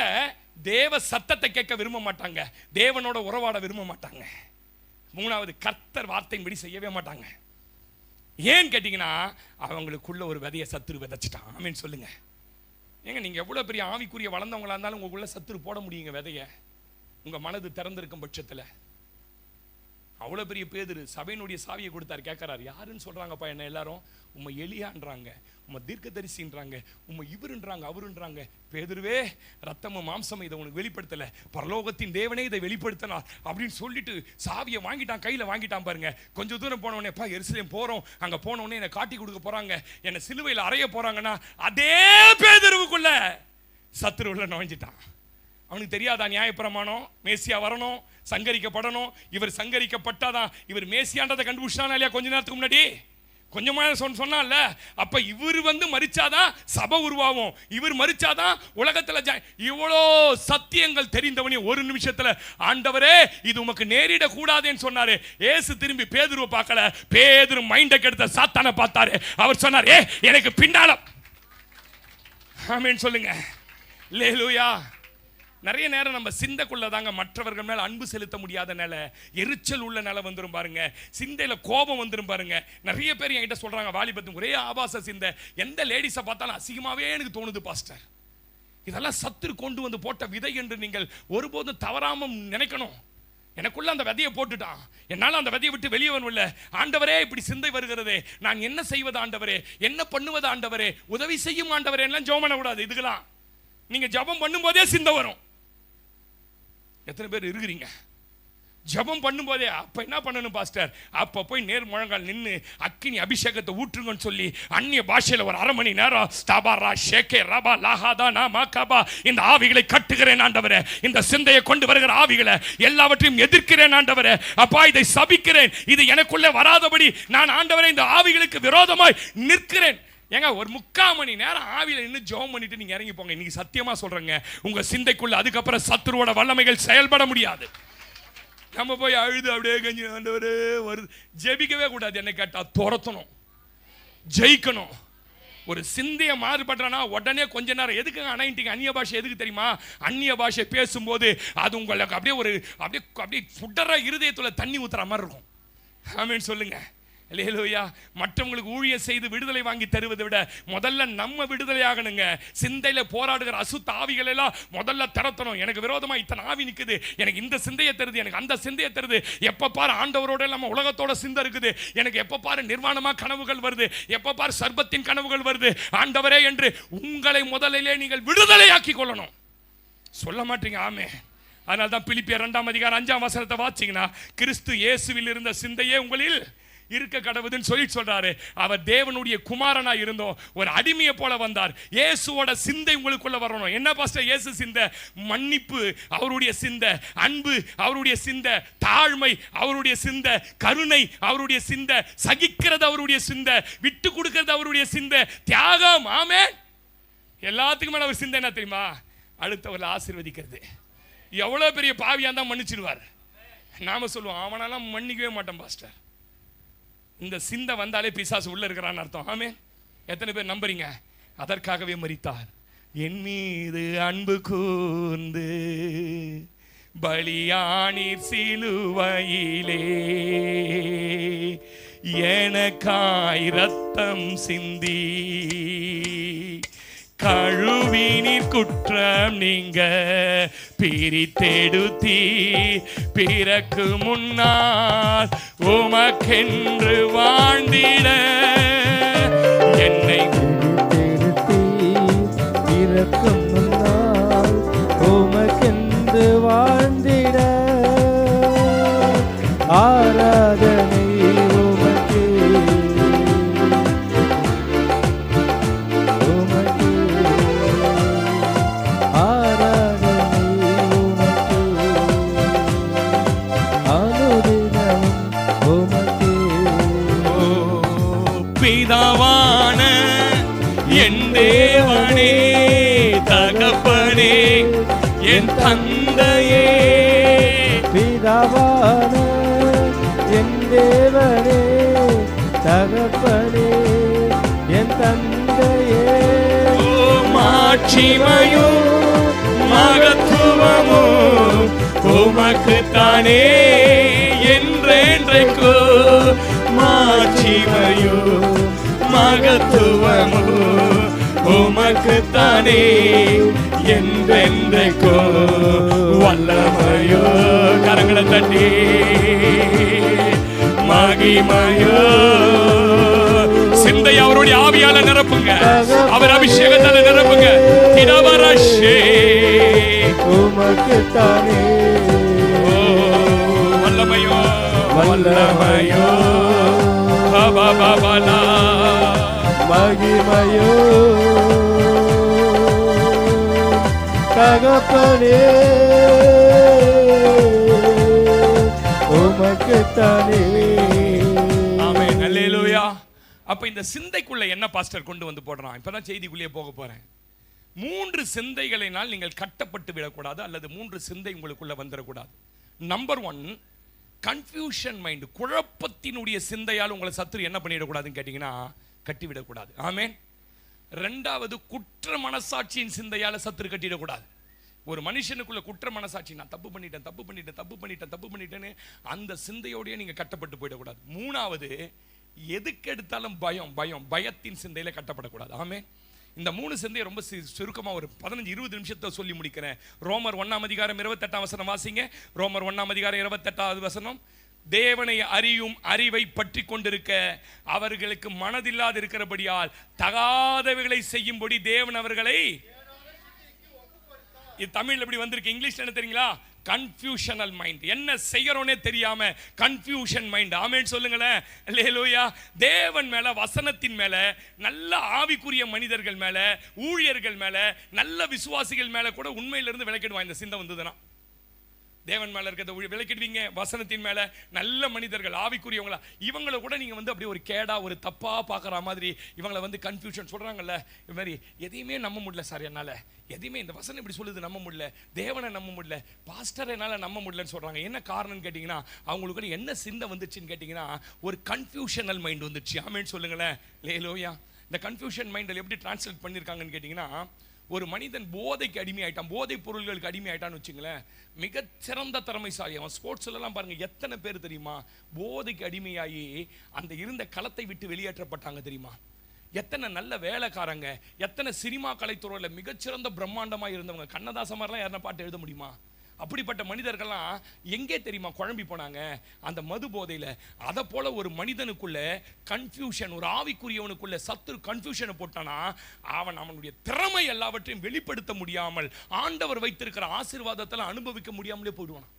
தேவ சத்தத்தை கேட்க விரும்ப மாட்டாங்க, தேவனோட உறவாட விரும்ப மாட்டாங்க. 3வது, கர்த்தர் வார்த்தையின்படி செய்யவே மாட்டாங்க. ஏன் கேட்டீங்கன்னா, அவங்களுக்குள்ள ஒரு விதையை சத்துரு விதைச்சிட்டான். ஆமேன்னு சொல்லுங்க. ஏங்க, நீங்க எவ்வளவு பெரிய ஆவிக்குரிய வளர்ந்தவங்களா இருந்தாலும் உங்களுக்குள்ள சத்துரு போட முடியுங்க விதைய, உங்க மனது திறந்திருக்கும் பட்சத்துல. அவ்வளோ பெரிய பேதுரு சபையினுடைய சாவியை கொடுத்தாரு. கேட்கறாரு, யாருன்னு சொல்றாங்கப்பா என்ன எல்லாரும்? உம்மை எலியான்றாங்க, உம்மை தீர்க்கதரிசின்றாங்க, உம்மை இவருன்றாங்க அவருன்றாங்க. பேதுருவே, ரத்தமும் மாம்சமும் இதை உனக்கு வெளிப்படுத்தல, பரலோகத்தின் தேவனே இதை வெளிப்படுத்தினார் அப்படின்னு சொல்லிட்டு சாவியை வாங்கிட்டான், கையில வாங்கிட்டான் பாருங்க. கொஞ்சம் தூரம் போனவனே, பா எருசலேம் போறோம், அங்க போனவனே என்னை காட்டி கொடுக்க போறாங்க, என்னை சிலுவையில் அறைய போறாங்கன்னா, அதே பேதுருவுக்குள்ள சத்துருவுள்ள நுழைஞ்சிட்டான். அவனுக்கு தெரியாதா நியாயப்பிரமாணம், மேசியா வரணும், சங்கரிக்கப்படணும். இவர் சங்கரிக்கப்பட்டாதான் இவர் மேசியான்றதை கண்டுபிடிச்சானா இல்லையா கொஞ்ச நேரத்துக்கு முன்னாடி? கொஞ்சமா சொன்னால. அப்ப இவர் மரிச்சாதான் சபை உருவாகும், இவர் மரிச்சாதான் உலகத்துல இவ்வளோ சத்தியங்கள் தெரிந்தவனே ஒரு நிமிஷத்துல, ஆண்டவரே இது உமக்கு நேரிட கூடாதுன்னு சொன்னாரு. ஏசு திரும்பி பேதுருவை பார்க்கல, பேதுரு மைண்டை கெடுத்த சாத்தானை பார்த்தாரு. அவர் சொன்னார், எனக்கு பின்னால. ஆமென் சொல்லுங்க. அல்லேலூயா. நிறைய நேரம் நம்ம சிந்தைக்குள்ள தாங்க மற்றவர்கள் மேல அன்பு செலுத்த முடியாத நிலை, எரிச்சல் உள்ள நிலை வந்துரும் பாருங்க. சிந்தையில கோபம் வந்துரும் பாருங்க. நிறைய பேர் என்கிட்ட சொல்றாங்க, வாலிபத்துக்கு ஒரே ஆபாச சிந்தை, எந்த லேடிஸை பார்த்தாலும் அசிங்கமாவே எனக்கு தோணுது பாஸ்டர். இதெல்லாம் சத்துரு கொண்டு வந்து போட்ட விதை என்று நீங்கள் ஒருபோதும் தவறாம நினைக்கணும். எனக்குள்ள அந்த விதையை போட்டுட்டான், என்னால் அந்த விதையை விட்டு வெளியே வரவில்லை. ஆண்டவரே, இப்படி சிந்தை வருகிறதே, நான் என்ன செய்வது ஆண்டவரே, என்ன பண்ணுவது ஆண்டவரே, உதவி செய்யும் ஆண்டவரே எல்லாம் ஜெபம் பண்ணக்கூடாது. இதுக்கெல்லாம் நீங்க ஜெபம் பண்ணும் போதே சிந்தை வரும். எத்தனை பேர் இருக்கிறீங்க? ஜெபம் பண்ணும்போதே அப்ப என்ன பண்ணணும் பாஸ்டர்? அப்ப போய் நேர் முழங்கால் நின்று அக்கினி அபிஷேகத்தை ஊற்றுங்கன்னு சொல்லி அந்நிய பாஷையில ஒரு 1/2 மணி நேரம் ஸ்தாபாரா ஷேகே ரபா லாஹாதா நாமா கபா, இந்த ஆவிகளை கட்டுகிறேன் ஆண்டவரே, இந்த சிந்தையை கொண்டு வருகிற ஆவிகளை எல்லாவற்றையும் எதிர்க்கிறேன் ஆண்டவரே. அப்பா, இதை சபிக்கிறேன், இது எனக்குள்ளே வராதபடி நான் ஆண்டவரே இந்த ஆவிகளுக்கு விரோதமாய் நிற்கிறேன். ஏங்க, ஒரு 3/4 மணி நேரம் ஆவியில நின்று ஜெபம் பண்ணிட்டு நீங்க இறங்கி போங்க. இன்னைக்கு சத்தியமா சொல்றேங்க, உங்க சிந்தைக்குள்ள அதுக்கப்புறம் சத்துருவோட வல்லமைகள் செயல்பட முடியாது. நம்ம போய் அழுது அப்படியே கஞ்சி ஆண்டவரே வருது, ஜெபிக்கவே கூடாது. என்ன கேட்டா துரத்தணும், ஜெயிக்கணும். ஒரு சிந்தையை மாறுபடுறனா உடனே கொஞ்ச நேரம் எதுக்குங்க அணையிட்டீங்க? அந்நிய பாஷை எதுக்கு தெரியுமா? அந்நிய பாஷை பேசும்போது அது உங்களுக்கு அப்படியே ஒரு அப்படியே சுடற இருதயத்துல தண்ணி ஊத்துற மாதிரி இருக்கும். ஆமென் சொல்லுங்க. அல்லேலூயா. மற்றவங்களுக்கு ஊழியம் செய்து விடுதலை வாங்கி தருவதை விட முதல்ல நம்ம விடுதலை ஆகணுங்க. சிந்தையில போராடுகிற அசுத்த ஆவிகள் எல்லாம் முதல்ல திரட்டணும். எனக்கு விரோதமா இத்தனை ஆவி நிக்குது, எனக்கு இந்த சிந்தையை தருது, எனக்கு அந்த சிந்தையை தருது. எப்ப பாரு ஆண்டவரோட இல்லாம உலகத்தோட சிந்தை இருக்குது, எனக்கு எப்ப பாரு நிர்வாணமா கனவுகள் வருது, எப்ப பாரு சர்பத்தின் கனவுகள் வருது. ஆண்டவரே என்று உங்களை முதலிலே நீங்கள் விடுதலையாக்கி கொள்ளணும். சொல்ல மாட்டீங்க ஆமே. அதனால தான் பிலிப்பியர் 2:5 வாசிங்கன்னா, கிறிஸ்து இயேசுவில் இருந்த சிந்தையே உங்களில் இருக்க கடவுதுன்னு சொல்றாரு. அவர் தேவனுடைய குமாரனா இருந்தோம், ஒரு அடிமையை போல வந்தார். இயேசுவோட சிந்தை உங்களுக்குள்ள வரணும். என்ன பாஸ்டர் இயேசு சிந்தை? மன்னிப்பு அவருடைய சிந்தை, அன்பு அவருடைய சிந்தை, தாழ்மை அவருடைய சிந்தை, கருணை அவருடைய சிந்தை, சகிக்கிறது அவருடைய சிந்தை, விட்டு கொடுக்கிறது அவருடைய சிந்தை, தியாகம். ஆமென். எல்லாத்துக்கும் மேல அவர் சிந்தை என்ன தெரியுமா? அடுத்தவர்களை ஆசீர்வதிக்கிறது. எவ்வளவு பெரிய பாவியா தான் மன்னிச்சிடுவார். நாம சொல்லுவோம் அவனெல்லாம் மன்னிக்கவே மாட்டோம் பாஸ்டர். இந்த சிந்தை வந்தாலே பிசாசு உள்ள இருக்கிறான்னு அர்த்தம். ஆமென். எத்தனை பேர் நம்புறீங்க? அதற்காகவே மரித்தார். என் மீது அன்பு கூர்ந்து பலியானீர் சிலுவையிலே, எனக்காய் ரத்தம் சிந்தி கழுவினீர் குற்றம் நீங்க பிரித்தெடுத்தி, பிறக்கு முன்னால் உமக்கென்று வாழ்ந்திட என்னை பிரித்தெடுத்தி, பிறக்கு முன்னால் உமக்கென்று வாழ்ந்திட ஆராதனை உமக்கே, பிதாவான என் தேவனே, தகப்பனே என் தந்தையே. பிதாவான என் தேவனே, தகப்பனே என் தந்தையே. மாட்சிமையும் மகத்துவமும் உமக்குத்தானே என்றென்றைக்கோ. மாட்சிமையோ மகத்துவமோ உமக்குத்தானே என்றென்றைக்கோ. வல்லமையோ கரங்களை தட்டி மகிமையோ. சிந்தை அவருடைய ஆவியால நிரப்புங்க, அவர் அபிஷேகத்தால நிரப்புங்க. திடவரஷே உமக்குத்தானே. வல்லமையோ வல்லமையோ பபபபலா மகிமையோ தகப்பனே உமக்குத்தானே. ஆமென். அல்லேலூயா. அப்ப இந்த சிந்தைக்குள்ள என்ன பாஸ்டர் கொண்டு வந்து போடுறான்? இப்பதான் செய்திக்குள்ளே போக போறேன். 3 சிந்தைகளினால் நீங்கள் கட்டப்பட்டு விடக்கூடாது, அல்லது 3 சிந்தை உங்களுக்குள்ள வந்துடக்கூடாது. நம்பர் 1, கன்ஃபியூஷன் மைண்ட், குழப்பத்தினுடைய சிந்தையால் உங்களை சத்துரு என்ன பண்ணிடக்கூடாதுன்னு கேட்டீங்கன்னா கட்டிவிடக்கூடாது. ஆமென். 2வது, குற்ற மனசாட்சியின் சிந்தையால் சத்துரு கட்டிடக்கூடாது. ஒரு மனுஷனுக்குள்ள குற்ற மனசாட்சி, நான் தப்பு பண்ணிட்டேன்னு அந்த சிந்தையோடய நீங்க கட்டப்பட்டு போயிடக்கூடாது. 3வது, எதுக்கு எடுத்தாலும் பயத்தின் சிந்தையில கட்டப்படக்கூடாது. ஆமென். இந்த 3 சிந்தையை ரொம்ப சுருக்கமா ஒரு 15-20 நிமிஷத்தை சொல்லி முடிக்கிறேன். ரோமர் 1:28 வாசிங்க. ரோமர் 1:28 தேவனை அறியும் அறிவை பற்றி கொண்டிருக்க அவர்களுக்கு மனதில்லாது இருக்கிறபடியால் தகாதவைகளை செய்யும்படி தேவன் அவர்களை, இது தமிழ்ல எப்படி வந்திருக்கு, இங்கிலீஷ்ல என்ன தெரியுங்களா? கன்ஃபியூஷனல் மைண்ட். என்ன செய்யறோனே தெரியாம கன்ஃபியூஷன் மைண்ட். ஆமென் சொல்லுங்களேன். அல்லேலூயா. தேவன் மேல, வசனத்தின் மேல, நல்ல ஆவிக்குரிய மனிதர்கள் மேல, ஊழியர்கள் மேல, நல்ல விசுவாசிகள் மேல கூட உண்மையிலிருந்து விலக்கிடுவான் இந்த சிந்தை வந்ததுன்னா. தேவன் மேல இருக்கிறத விலக்கிடுவீங்க, வசனத்தின் மேல, நல்ல மனிதர்கள் ஆவிக்குரியவங்களா இவங்களை கூட நீங்க வந்து அப்படியே ஒரு கேடா, ஒரு தப்பா பாக்குற மாதிரி இவங்களை வந்து கன்ஃபியூஷன் சொல்றாங்கல்ல. இது மாதிரி எதையுமே நம்ப முடியல சார், என்னால எதையுமே இந்த வசனம் இப்படி சொல்லுது நம்ப முடியல, தேவனை நம்ப முடியல, பாஸ்டர் என்னால நம்ப முடியலன்னு சொல்றாங்க. என்ன காரணம்னு கேட்டீங்கன்னா அவங்களுக்கு என்ன சிந்தை வந்துச்சுன்னு கேட்டீங்கன்னா ஒரு கன்ஃபியூஷனல் மைண்ட் வந்துச்சு. ஆமென் சொல்லுங்களேன். லேலோயா. இந்த கன்ஃபியூஷன் மைண்டில் எப்படி டிரான்ஸ்லேட் பண்ணியிருக்காங்கன்னு கேட்டிங்கன்னா ஒரு மனிதன் போதைக்கு அடிமையாயிட்டான், போதைப் பொருள்களுக்கு அடிமையாயிட்டான்னு வச்சுங்களேன், மிகச்சிறந்த திறமைசாலி அவன். ஸ்போர்ட்ஸ்லாம் பாருங்க எத்தனை பேர் தெரியுமா போதைக்கு அடிமையாகி அந்த இருந்த களத்தை விட்டு வெளியேற்றப்பட்டாங்க தெரியுமா? எத்தனை நல்ல வேலைக்காரங்க, எத்தனை சினிமா கலைத்துறையில் மிகச்சிறந்த பிரம்மாண்டமாக இருந்தவங்க. கண்ணதாசன் மாதிரிலாம் யாருன்னா பாட்டு எழுத முடியுமா? அப்படிப்பட்ட மனிதர்கள்லாம் எங்கே தெரியுமா குழம்பி போனாங்க? அந்த மது போதையில். அதை போல ஒரு மனிதனுக்குள்ள கன்ஃபியூஷன், ஒரு ஆவிக்குரியவனுக்குள்ள சத்துரு கன்ஃபியூஷனை போட்டானா அவனுடைய திறமை எல்லாவற்றையும் வெளிப்படுத்த முடியாமல், ஆண்டவர் வைத்திருக்கிற ஆசீர்வாதத்தில் அனுபவிக்க முடியாமலே போயிடுவான்.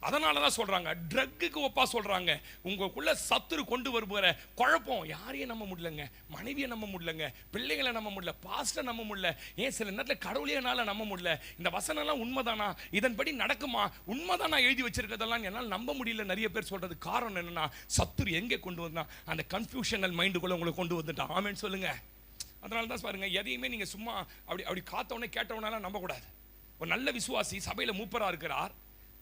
அதனால தான் சொல்றாங்க, ட்ரக்குக்கு ஒப்பா சொல்றாங்க, உங்களுக்குள்ள சத்துரு கொண்டு வருகிற குழப்பம். யாரையும் நம்ப முடியலங்க, மனைவியை நம்ப முடியலங்க, பிள்ளைகளை நம்ப முடியல, பாஸ்டர் நம்ப முடியல, ஏன் சில நேரத்தில் கடவுளையனால நம்ப முடியல. இந்த வசனம்லாம் உண்மைதானா, இதன்படி நடக்குமா, உண்மைதானா எழுதி வச்சிருக்கிறதெல்லாம் என்னால் நம்ப முடியல. நிறைய பேர் சொல்றது காரணம் என்னன்னா, சத்துரு எங்கே கொண்டு வந்தா அந்த கன்ஃபியூஷனல் மைண்டுக்குள்ள உங்களை கொண்டு வந்துட்டான். ஆமென் சொல்லுங்க. அதனால தான் பாருங்க, எதையுமே நீங்க சும்மா அப்படி காத்தவனே கேட்டவனால நம்பக்கூடாது. ஒரு நல்ல விசுவாசி சபையில் மூப்பராக இருக்கிறார்,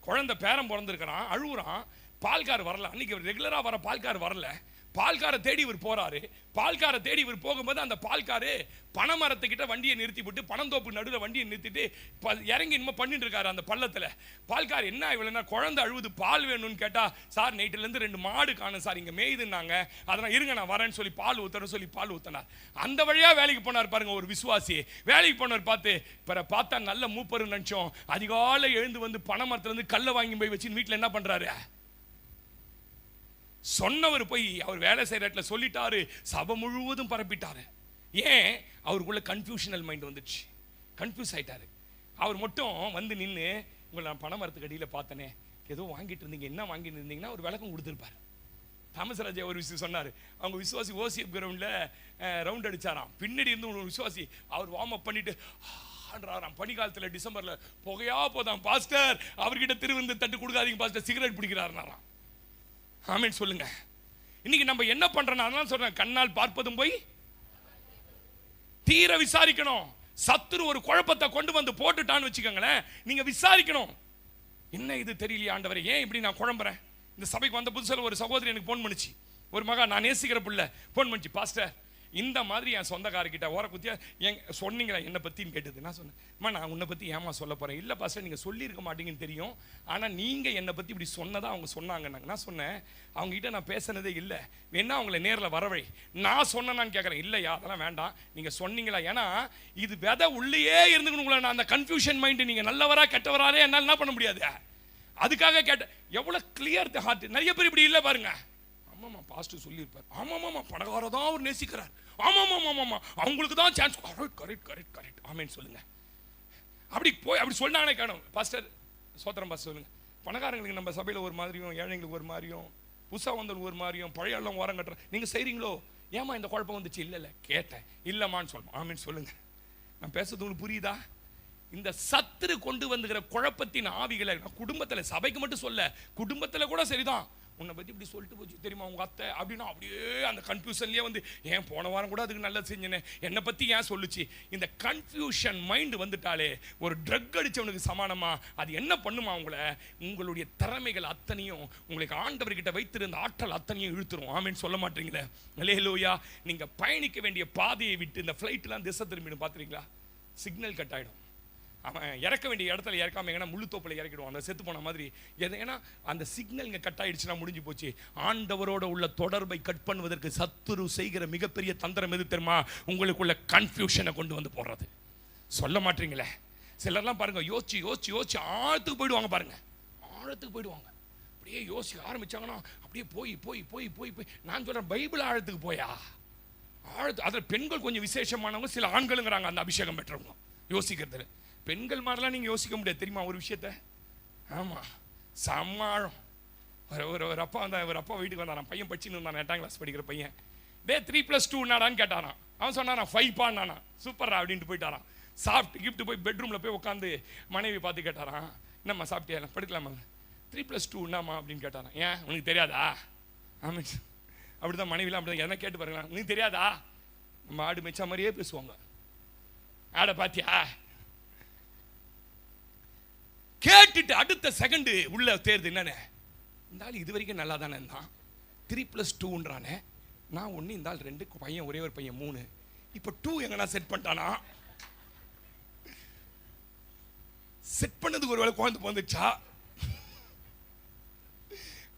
குழந்தை பேரம் பிறந்திருக்கிறான், அழுகுறான், பால்கார் வரல. அன்னைக்கு ரெகுலரா வர பால்கார் வரல. பால்காரை தேடி இவர் போறாரு. பால்காரை தேடி இவர் போகும்போது அந்த பால்காரு பனைமரத்துக்கிட்ட வண்டியை நிறுத்தி விட்டு, பனந்தோப்பு நடுவில் வண்டியை நிறுத்திட்டு இறங்கி இன்னும் பண்ணிட்டு இருக்காரு அந்த பள்ளத்தில். பால்கார் என்ன இவ்வளோ குழந்தை அழுவுது, பால் வேணும்னு கேட்டா, சார் நைட்டுலேருந்து 2 மாடு காணும் சார், இங்கே மேய்துன்னாங்க, அதனால் இருங்க நான் வரேன்னு சொல்லி பால் ஊற்றணும் சொல்லி பால் ஊற்றினார். அந்த வழியாக வேலைக்கு போனார் பாருங்க ஒரு விசுவாசி. வேலைக்கு போனவர் பார்த்தா நல்ல மூப்பரு நினச்சோம். அதிகாலை எழுந்து வந்து பனைமரத்துலேருந்து கல்லை வாங்கி போய் வச்சு வீட்டில் என்ன பண்ணுறாரு, சொன்னவர் போய் அவர் வேலை செய்கிற இடத்துல சொல்லிட்டாரு, சபை முழுவதும் பரப்பிட்டாரு. ஏன்? அவருக்குள்ள கன்ஃபியூஷனல் மைண்ட் வந்துடுச்சு, கன்ஃபியூஸ் ஆயிட்டாரு. அவர் மட்டும் வந்து நின்று, உங்களை நான் பனைமரத்துக்கு அடியில் பார்த்தனே, ஏதோ வாங்கிட்டு இருந்தீங்க, என்ன வாங்கிட்டு இருந்தீங்கன்னா ஒரு விளக்கம் கொடுத்துருப்பார். தாமஸ் ராஜா ஒரு விஷயம் சொன்னார். அவங்க விசுவாசி ஓசிஎஃப் கிரவுண்டில் ரவுண்ட் அடிச்சாராம். பின்னாடி இருந்து ஒரு விசுவாசி அவர் வார்ம் அப் பண்ணிட்டு பனிக்காலத்தில் டிசம்பரில் புகையா போதான் பாஸ்டர், அவர்கிட்ட திருவிருந்து தட்டு கொடுக்காதீங்க பாஸ்டர், சிகரெட் பிடிக்கிறாருனாராம். ஆமென் சொல்லுங்க. இன்னைக்கு நம்ம என்ன பண்றோம்? அதனால சொல்றேன், கண்ணால் பார்ப்பதும் போய் தீர விசாரிக்கணும். சத்துரு ஒரு குழப்பத்தை கொண்டு வந்து போட்டுட்டான்னு வச்சுக்கோங்களேன், நீங்க விசாரிக்கணும். என்ன இது தெரியலையா ஆண்டவரே, ஏன் இப்படி நான் குழம்புறேன்? இந்த சபைக்கு வந்த புதுசில் ஒரு சகோதரி எனக்கு போன் பண்ணிச்சு, ஒரு மகா நான் நேசிக்கிற பிள்ளை போன் பண்ணிச்சு, பாஸ்டர் இந்த மாதிரி என் சொந்தக்காரர்கிட்ட ஓர குத்தியா சொன்னீங்களா என்னை பற்றின்னு கேட்டது. நான் சொன்னேன், அம்மா நான் உன்னை பற்றி ஏமா சொல்ல போகிறேன். இல்லை பாஸ்டர் நீங்கள் சொல்லியிருக்க மாட்டீங்கன்னு தெரியும், ஆனால் நீங்கள் என்னை பற்றி இப்படி சொன்னதாக அவங்க சொன்னாங்கன்னாங்க. நான் சொன்னேன், அவங்ககிட்ட நான் பேசினதே இல்லை, வேணா அவங்கள நேரில் வரவழி. நான் சொன்னேன்னு கேட்குறேன். இல்லையா அதெல்லாம் வேண்டாம், நீங்கள் சொன்னீங்களா? ஏன்னா இது விதை உள்ளேயே இருந்துக்கணுங்களா, நான் அந்த கன்ஃபியூஷன் மைண்டு, நீங்கள் நல்லவரா கெட்டவராலே என்னால் என்ன பண்ண முடியாது. அதுக்காக கேட்டேன். எவ்வளோ கிளியர் ஹார்ட். நிறைய பேர் இப்படி இல்லை பாருங்க. ஆமாம்மா பாஸ்டர் சொல்லியிருப்பார், ஆமாம்மா பணக்கார தான் அவர் நேசிக்கிறார், ஆமாம்மா அவங்களுக்கு தான் சான்ஸ். கரெக்ட் ஆமேன்னு சொல்லுங்க. அப்படி சொன்னானே காணும். பாஸ்டர் சோத்திரம் பாஸ்டர் சொல்லுங்க, பணக்காரங்களுக்கு நம்ம சபையில் ஒரு மாதிரியும், ஏழைங்களுக்கு ஒரு மாதிரியும், புதுசாக வந்தவங்களுக்கு ஒரு மாதிரியும், பழைய எல்லாம் ஓரம் கட்டுறோம், நீங்கள் செய்கிறீங்களோ, ஏமா இந்த குழப்பம் வந்துச்சு? இல்லை கேட்டேன், இல்லைம்மான்னு சொல்லணும். ஆமேன்னு சொல்லுங்க. நான் பேசுறது உங்களுக்கு புரியுதா? இந்த சத்துரு கொண்டு வந்துகிற குழப்பத்தின் ஆவிகளை குடும்பத்தில், சபைக்கு மட்டும் சொல்ல, குடும்பத்தில் கூட சரிதான். உன்னை பற்றி இப்படி சொல்லிட்டு போச்சு தெரியுமா உங்கள் அத்தை அப்படின்னா, அப்படியே அந்த கன்ஃபியூஷன்லேயே வந்து, ஏன் போன வாரம் கூட அதுக்கு நல்லது செஞ்சேனே, என்னை பற்றி ஏன் சொல்லுச்சு? இந்த கன்ஃபியூஷன் மைண்டு வந்துட்டாலே ஒரு ட்ரக் அடித்தவனுக்கு சமானமா. அது என்ன பண்ணுமா? உங்களுடைய திறமைகள் அத்தனையும், உங்களுக்கு ஆண்டவர்கிட்ட வைத்திருந்த ஆற்றல் அத்தனையும் இழுத்துரும். ஆமேன்னு சொல்ல மாட்டீங்களே. அல்லேலூயா. நீங்கள் பயணிக்க வேண்டிய பாதையை விட்டு இந்த ஃப்ளைட்லாம் திசை திரும்பிடும். பார்த்துறீங்களா? சிக்னல் கட் ஆகிடும். அவன் இறக்க வேண்டிய இடத்துல இறக்காம எங்கன்னா முள்ளுத்தோப்பில் இறக்கிடுவான், அந்த செத்து போன மாதிரி. ஏன்னா அந்த சிக்னல் இங்கே கட் ஆயிடுச்சுன்னா முடிஞ்சு போச்சு. ஆண்டவரோட உள்ள தொடர்பை கட் பண்ணுவதற்கு சத்துரு செய்கிற மிகப்பெரிய தந்திரம் எது தெரியுமா? உங்களுக்குள்ள கன்ஃபியூஷனை கொண்டு வந்து போடுறது. சொல்ல மாட்டீங்களே. சிலர்லாம் பாருங்க, யோசிச்சு ஆழத்துக்கு போயிடுவாங்க. பாருங்க, ஆழத்துக்கு போயிடுவாங்க. அப்படியே யோசிக்க ஆரம்பிச்சாங்கன்னா அப்படியே போய் நான் சொல்றேன், பைபிள் ஆழத்துக்கு போயா? அதில் பெண்கள் கொஞ்சம் விசேஷமானவங்க, சில ஆண்களுங்கிறாங்க அந்த அபிஷேகம் பெற்றவங்க. யோசிக்கிறதுல பெண்கள் மாதிரிலாம் நீங்கள் யோசிக்க முடியாது தெரியுமா ஒரு விஷயத்த? ஆமாம், சம்மாழம். ஒரு அப்பா வந்தான், ஒரு அப்பா வீட்டுக்கு வந்தான், பையன் படிச்சுன்னு இருந்தான், 8ஆம் கிளாஸ் படிக்கிற பையன். 3+2 என்னடான்னு கேட்டாரான். அவன் சொன்னான் 5 சூப்பரா அப்படின்ட்டு போயிட்டாரான். சாப்பிட்டு கிஃப்ட் போய் பெட்ரூமில் போய் உட்காந்து மனைவி பார்த்து கேட்டாரான், என்னம்மா சாப்பிட்டியா, படுக்கலாமா? 3+2 என்னம்மா அப்படின்னு கேட்டாரான். ஏன் உனக்கு தெரியாதா? ஆமாம், அப்படிதான் மனைவிலாம் அப்படிதான் என்ன கேட்டு பாருங்களா, உனக்கு தெரியாதா? நம்ம ஆடு மெச்சா மாதிரியே பேசுவாங்க. ஆடை பார்த்தியா கேட்டுட்டு அடுத்த செகண்ட் உள்ள தேர்து என்னன்னு, இந்த ஆள் இது வரைக்கும் நல்லா தானே இருந்தான், 3+2ன்றானே, நான் ஒன்று, இந்த ஆள் 2, பையன் ஒரே ஒரு பையன் 3, இப்போ 2 எங்கன்னா செட் பண்ணிட்டானா? செட் பண்ணதுக்கு ஒரு வேளை குழந்தை வந்துச்சா?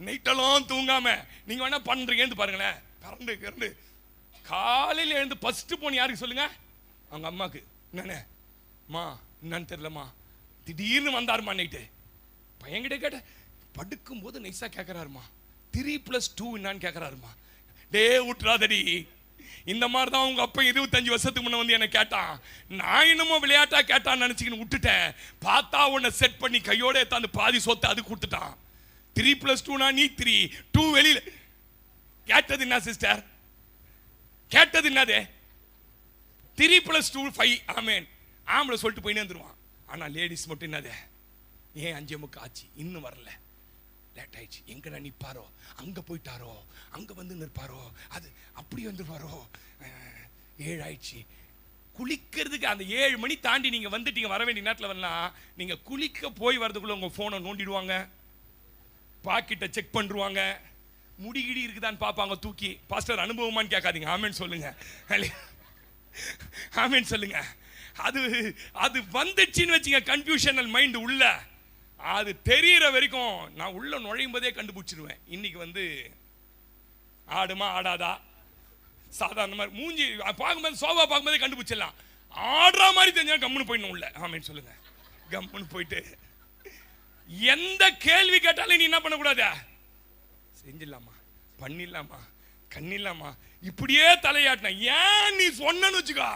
நைட்டெல்லாம் தூங்காம நீங்க வேணா பண்றீங்கன்னு பாருங்களேன். கரண்டு காலையில் எழுந்து ஃபர்ஸ்ட் போன் யாருக்கு சொல்லுங்க? அவங்க அம்மாக்கு. என்னண்ணே மா என்னன்னு தெரியலம்மா, திடீர்னு வந்தாருமா நைட்டு. பையன்கிட்ட கேட்ட படுக்கும் போது நைஸா கேட்கறாருமா 3+2 என்னன்னு கேட்கறாருமா. டே விட்டுறாதடி, இந்த மாதிரி தான் உங்க அப்பா 25 வருஷத்துக்கு முன்ன வந்து என்ன கேட்டான். நான் என்னமோ விளையாட்டா கேட்டான்னு நினைச்சுக்கின்னு விட்டுட்டேன். பார்த்தா உன்னை செட் பண்ணி கையோட எடுத்தாந்து பாதி சொத்து அது கொடுத்துட்டான். 3+2 நீ 3 2 வெளியில. கேட்டது என்ன சிஸ்டர்? கேட்டது என்னது? 3+2 5. ஆமேன். ஆம்பளை சொல்லிட்டு போயின்னு வந்துருவான். ஆனா லேடிஸ் மட்டும் என்னது? ஏன் 5:30 ஆச்சு இன்னும் வரல, லேட் ஆயிடுச்சு. எங்கடா நிப்பாரோ, அங்க போயிட்டாரோ, அங்க வந்து நிற்பாரோ, அது அப்படி வந்துருவாரோ, 7 ஆயிடுச்சு. குளிக்கிறதுக்கு அந்த 7 மணி தாண்டி நீங்க வந்துட்டீங்க, வர வேண்டிய நேரத்தில் வரலாம். நீங்க குளிக்க போய் வரதுக்குள்ள உங்க போனை நோண்டிடுவாங்க, பாக்கெட்டை செக் பண்ணுவாங்க, முடிகிடி இருக்குதான்னு பார்ப்பாங்க தூக்கி. பாஸ்டர் அனுபவமான்னு கேட்காதீங்க, ஆமேன்னு சொல்லுங்க. ஆமேன்னு சொல்லுங்க. அது அது வந்துச்சுன்னு வச்சுங்க கன்ஃபியூஷனல் மைண்ட் உள்ள. அது தெரியற வரைக்கும் நான் உள்ள நுழையும் போதே கண்டுபிடிச்சிருவேன். இன்னைக்கு வந்து ஆடுமா ஆடாதா, சாதாரண மாதிரி மூஞ்சி பார்க்கும்போது சோபா பார்க்கும்போதே கண்டுபிடிச்சிடலாம். ஆடுற மாதிரி தெரிஞ்சா கம்முன்னு போயிடணும் உள்ள. ஆமேன்னு சொல்லுங்க. கம்முன்னு போயிட்டு எந்த கேள்வி கேட்டாலும் நீ என்ன பண்ணக்கூடாது, செஞ்சிடலாமா, பண்ணிடலாமா, கண்ணிடலாமா, இப்படியே தலையாட்டின. ஏன் நீ சொன்னு வச்சுக்கா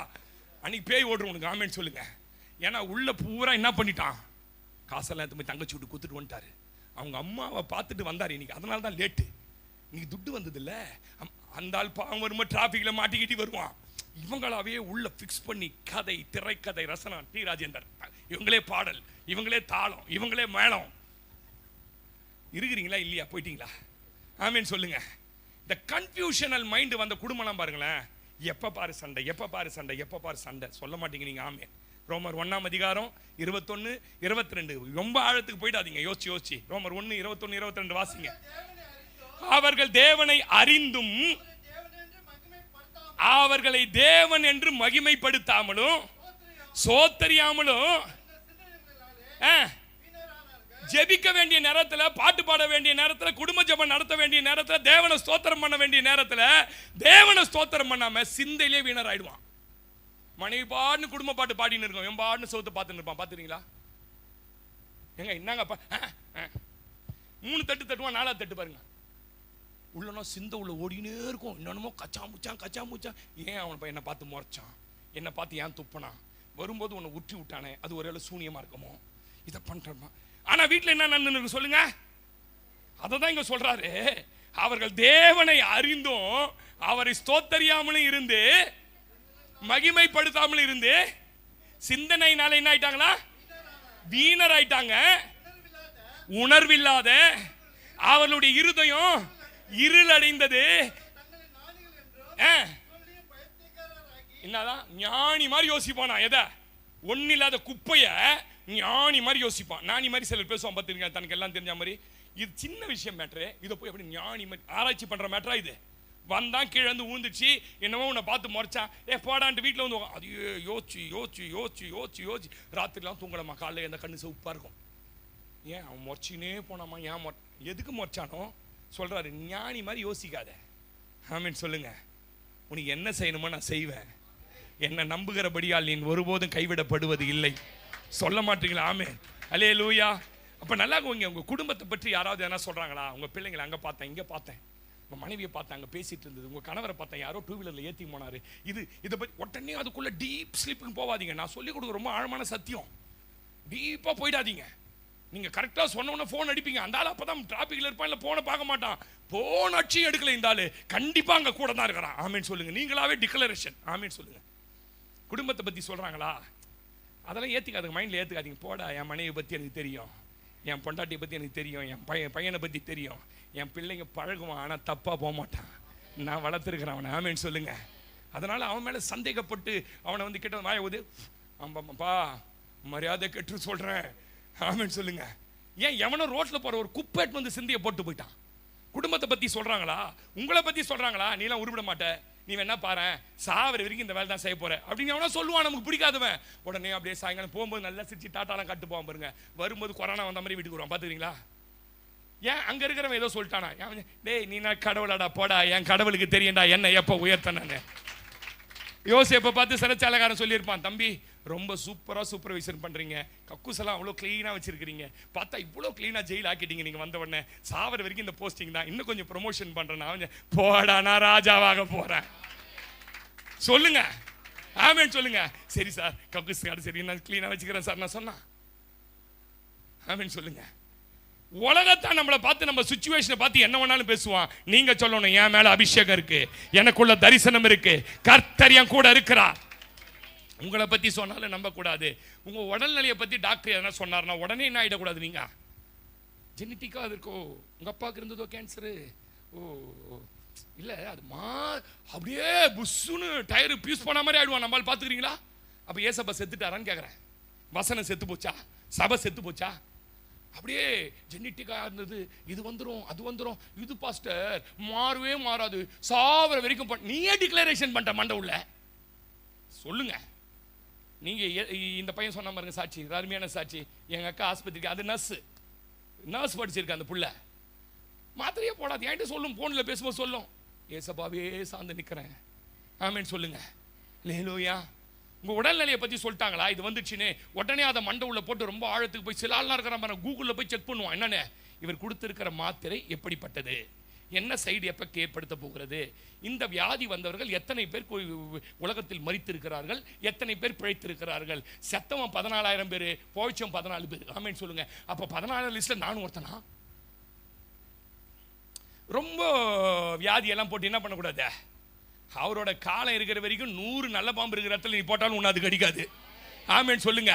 அன்னைக்கு பேய் ஓடுற உனக்கு. ஆமேன்னு சொல்லுங்க. ஏன்னா உள்ள பூரா என்ன பண்ணிட்டான், காசெல்லாம் எடுத்து போய் தங்கச்சி விட்டு கொடுத்துட்டு வந்துட்டாரு. அவங்க அம்மாவை பார்த்துட்டு வந்தார் இன்னைக்கு, அதனால தான் லேட்டு. இன்னைக்கு துட்டு வந்தது இல்லை. அந்த ஆள் பாவம் வரும்போது டிராஃபிக்கில் மாட்டிக்கிட்டு வருவான். இவங்களாவே உள்ள ஃபிக்ஸ் பண்ணி கதை, திரைக்கதை, ரசனா, டி ராஜேந்தர், இவங்களே பாடல், இவங்களே தாளம், இவங்களே மேளம். இருக்கிறீங்களா இல்லையா, போயிட்டீங்களா? ஆமேன்னு சொல்லுங்க. இந்த கன்ஃபியூஷனல் மைண்ட் வந்த குடும்பம் பாருங்களேன். எப்ப பாரு சண்டை, எப்ப பாரு சண்டை, எப்ப பாரு சண்டை. சொல்ல மாட்டீங்க நீங்க. ஆமே. ரோமர் 1:21-22 ரொம்ப ஆழத்துக்கு போயிடாதீங்க, யோசிச்சு. ரோமர் 1:21-22 வாசிங்க. அவர்கள் தேவனை அறிந்தும் அவர்களை தேவன் என்று மகிமைப்படுத்தாமலும் சோத்தரியாமலும் ஜெபிக்க வேண்டிய நேரத்தில், பாட்டு பாட வேண்டிய நேரத்தில், குடும்ப ஜெபம் நடத்த வேண்டிய நேரத்தில், தேவனை ஸ்தோத்திரம் பண்ண வேண்டிய நேரத்தில் தேவனை ஸ்தோத்திரம் பண்ணாம சிந்தையிலே வீணர் ஆயிடுவான். மனைவி பாடுன்னு குடும்ப பாட்டு பாடின்னு இருக்கும், என் பாடுன்னு சோத்து பார்த்துன்னு இருப்பான். பார்த்துறீங்களா? எங்க என்னங்கப்பா 3 தட்டு தட்டுவான், 4வது தட்டு பாருங்க. உள்ளனா சிந்தை உள்ள ஓடினே இருக்கும். என்னென்னமோ கச்சா முச்சான். ஏன் அவனை என்னை பார்த்து முறைச்சான், என்னை பார்த்து ஏன் துப்பனா, வரும்போது உன்னை உற்றி விட்டானே, அது ஒரு சூனியமா இருக்குமோ, இதை பண்றமா. ஆனா வீட்டில் என்ன நடந்து சொல்லுங்க? அதை தான் இங்க சொல்றாரு. அவர்கள் தேவனை அறிந்தும் அவரை ஸ்தோத்தரியாமலும் இருந்து மகிமைப்படுத்தாமலும் இருந்து சிந்தனையினால என்ன ஆயிட்டாங்களா? வீணர் ஆயிட்டாங்க. உணர்வில்லாத அவர்களுடைய இருதயம் இருள் அடைந்தது. என்னதான் ஞானி மாதிரி யோசிப்பானா? எதை? ஒன்னும் இல்லாத குப்பைய ஞானி மாதிரி யோசிப்பான். ஞானி மாதிரி சிலர் பேசுவான், பார்த்துருக்கீங்க, தனக்கு எல்லாம் தெரிஞ்ச மாதிரி. இது சின்ன விஷயம் மேட்ரு, இதை போய் எப்படி ஞானி மாதிரி ஆராய்ச்சி பண்ற மேட்டரா இது? வந்தான் கீழே வந்து ஊந்துச்சு, என்னவோ உன்னை பார்த்து முறைச்சான், போடான்ட்டு வீட்டில் வந்து அது யோசிச்சு ராத்திரிலாம் தூங்கலாமா, காலையில் எந்த கண்ணு சிவப்பா இருக்கும். ஏன் அவன் முறைச்சினே போனாமா? ஏன் எதுக்கு முறைச்சானோ சொல்றாரு. ஞானி மாதிரி யோசிக்காத. ஆமீன் சொல்லுங்க. உனக்கு என்ன செய்யணுமோ நான் செய்வேன், என்னை நம்புகிறபடியால் நீ ஒருபோதும் கைவிடப்படுவது இல்லை. சொல்ல மாட்டீங்களா? ஆமேன். அல்லேலூயா. அப்ப நல்லா உங்க குடும்பத்தை பற்றி யாராவது என்ன சொல்றாங்களா? உங்க பிள்ளைங்களை அங்க பார்த்தேன், இங்க பார்த்தேன், உங்க மனைவியை பார்த்தேன், அங்க பேசிட்டு இருந்தது, உங்க கணவரை பார்த்தேன், யாரோ 2 வீலர்ல ஏத்தி போனாரு, இதை பத்தி உடனே அதுக்குள்ள டீப் ஸ்லீப்புக்கு போவாதீங்க. நான் சொல்லி கொடுக்க ரொம்ப ஆழமான சத்தியம். டீப்பா போயிடாதீங்க. நீங்க கரெக்டா சொன்ன போன் அடிப்பீங்க. அந்த ஆள் அப்பதான் டிராபிக்ல இருப்பான், இல்ல போனை பார்க்க மாட்டான். போன் அடிச்சு எடுக்கல, இந்த ஆளு கண்டிப்பா அங்க கூட தான் இருக்கிறான். ஆமீன் சொல்லுங்க. நீங்களாவே டிக்ளரேஷன். ஆமீன் சொல்லுங்க. குடும்பத்தை பத்தி சொல்றாங்களா? அதெல்லாம் ஏத்துக்காதுங்க, மைண்ட்ல ஏத்துக்காதீங்க. போடா, என் மனைவி பத்தி எனக்கு தெரியும், என் பொண்டாட்டியை பத்தி எனக்கு தெரியும், என் பையனை பத்தி தெரியும், என் பிள்ளைங்க பழகுவான், ஆனா தப்பா போக மாட்டான், நான் வளர்த்துருக்கிறேன் அவனை. ஆமீன் சொல்லுங்க. அதனால அவன் மேல சந்தேகப்பட்டு அவனை வந்து கிட்ட வாய ஊது, ஆமாப்பா மரியாதை கெட்டு சொல்றேன். ஆமீன் சொல்லுங்க. ஏன் எவனோ ரோட்ல போற ஒரு குப்பைட் வந்து சிந்திய போட்டு போயிட்டான். குடும்பத்தை பத்தி சொல்றாங்களா? உங்களை பத்தி சொல்றாங்களா? நீ எல்லாம் உருவிட மாட்ட, நீ வேணா பாரு, சாவர வரைக்கும் இந்த வேலை தான் செய்ய போற அப்படின்னு அவனா சொல்லுவான். நமக்கு பிடிக்காதவன் உடனே அப்படியே சாயங்காலம் போகும்போது நல்லா சிரிச்சு டாட்டாலாம் கட்டு போவான் பாருங்க. வரும்போது கொரோனா வந்த மாதிரி வீட்டுக்கு வருவான். பார்த்துக்கிறீங்களா? ஏன் அங்க இருக்கிறவன் ஏதோ சொல்லிட்டானா, டேய் நீ நான் கடவுளாடா போடா, என் கடவுளுக்கு தெரியண்டா என்ன எப்போ உயர்த்தனே. யோசேப்பை பார்த்து சிறைச்சாலைக்காரன் சொல்லியிருப்பான், தம்பி ரொம்ப சூப்பராக சூப்பர்வைசர் பண்ணுறீங்க, கக்கூசெல்லாம் அவ்வளோ க்ளீனாக வச்சுருக்கிறீங்க, பார்த்தா இவ்வளோ க்ளீனாக ஜெயில் ஆக்கிட்டீங்க நீங்கள் வந்த உடனே, சாவர வரைக்கும் இந்த போஸ்டிங் தான், இன்னும் கொஞ்சம் ப்ரொமோஷன் பண்ணுறேன். அவன் போடா நான் ராஜாவாக போகிறேன் சொல்லுங்க, ஆமேன்னு சொல்லுங்க. சரி சார் கக்கூஸ் கார்டு சரி நான் க்ளீனாக வச்சுக்கிறேன் சார் நான் சொன்னான். ஆமேன்னு சொல்லுங்க. உலகத்தை நம்மளை பார்த்து நம்ம சிச்சுவேஷனை பார்த்து என்ன வேணாலும் பேசுவான். நீங்க சொல்லணும், என் மேல அபிஷேகம் இருக்கு, எனக்குள்ள தரிசனம் இருக்கு, கர்த்தர் என் கூட இருக்கிறார். உங்களை பத்தி சொன்னாலும் நம்ப கூடாது. உங்க உடல்நிலையை பத்தி டாக்டர் எதனா சொன்னார்னா உடனே என்ன ஆயிடக்கூடாது. நீங்க ஜெனட்டிக்கா அது இருக்கோ, உங்க அப்பாவுக்கு இருந்ததோ கேன்சரு, ஓ இல்ல அது அப்படியே புஷ்ஷுன்னு டயரு பியூஸ் போன மாதிரி ஆயிடுவான். நம்மளால பாத்துக்கிறீங்களா? அப்ப ஏசப்பா செத்துட்டாரான்னு கேக்குறேன். வசனம் செத்து போச்சா? சபை செத்து போச்சா? அப்படியே ஜெனட்டிக்கா இருந்தது, இது வந்துடும் அது வந்துடும், இது பாஸ்டர் மாறவே மாறாது சாவர வரைக்கும். நீயே டிக்ளரேஷன் பண்ணிட்ட மண்ட உள்ள சொல்லுங்க. நீங்க இந்த பையன் சொன்ன பாருங்க சாட்சி, அருமையான சாட்சி. எங்க அக்கா ஆஸ்பத்திரிக்கு, அது நர்ஸ் படிச்சிருக்க அந்த புள்ள, மாத்திரையே போடாது என்கிட்ட சொல்லும், போன்ல பேசும்போது சொல்லும், ஏசப்பாவே சார்ந்து நிக்கிறேன். ஆமேன்னு சொல்லுங்க. லேலூயா. உங்க உடல்நிலையை பத்தி சொல்லிட்டாங்களா, இது வந்துச்சுன்னு உடனே அதை மண்டை உள்ள போட்டு ரொம்ப ஆழத்துக்கு போய் சில ஆள்லாம் இருக்கிற கூகுளில் போய் செக் பண்ணுவான். என்னன்னு, இவர் கொடுத்திருக்கிற மாத்திரை எப்படிப்பட்டது, என்ன சைடு எஃபெக்ட் ஏற்படுத்த போகிறது, இந்த வியாதி வந்தவர்கள் எத்தனை பேர் உலகத்தில் மரித்திருக்கிறார்கள், எத்தனை பேர் பிழைத்திருக்கிறார்கள், செத்தவன் 14,000 பேர், போய்ச்சம் 14 பேர். ஆமேன்னு சொல்லுங்க. அப்ப 14 லிஸ்ட்ல நானும் ஒருத்தனா? ரொம்ப வியாதியெல்லாம் போட்டு என்ன பண்ணக்கூடாது, அவரோட காலம் இருக்கிற வரைக்கும் 100 நல்ல பாம்பு இருக்கிற இடத்துல நீ போட்டாலும் உன்னை அது கடிக்காது. ஆமேன்னு சொல்லுங்க.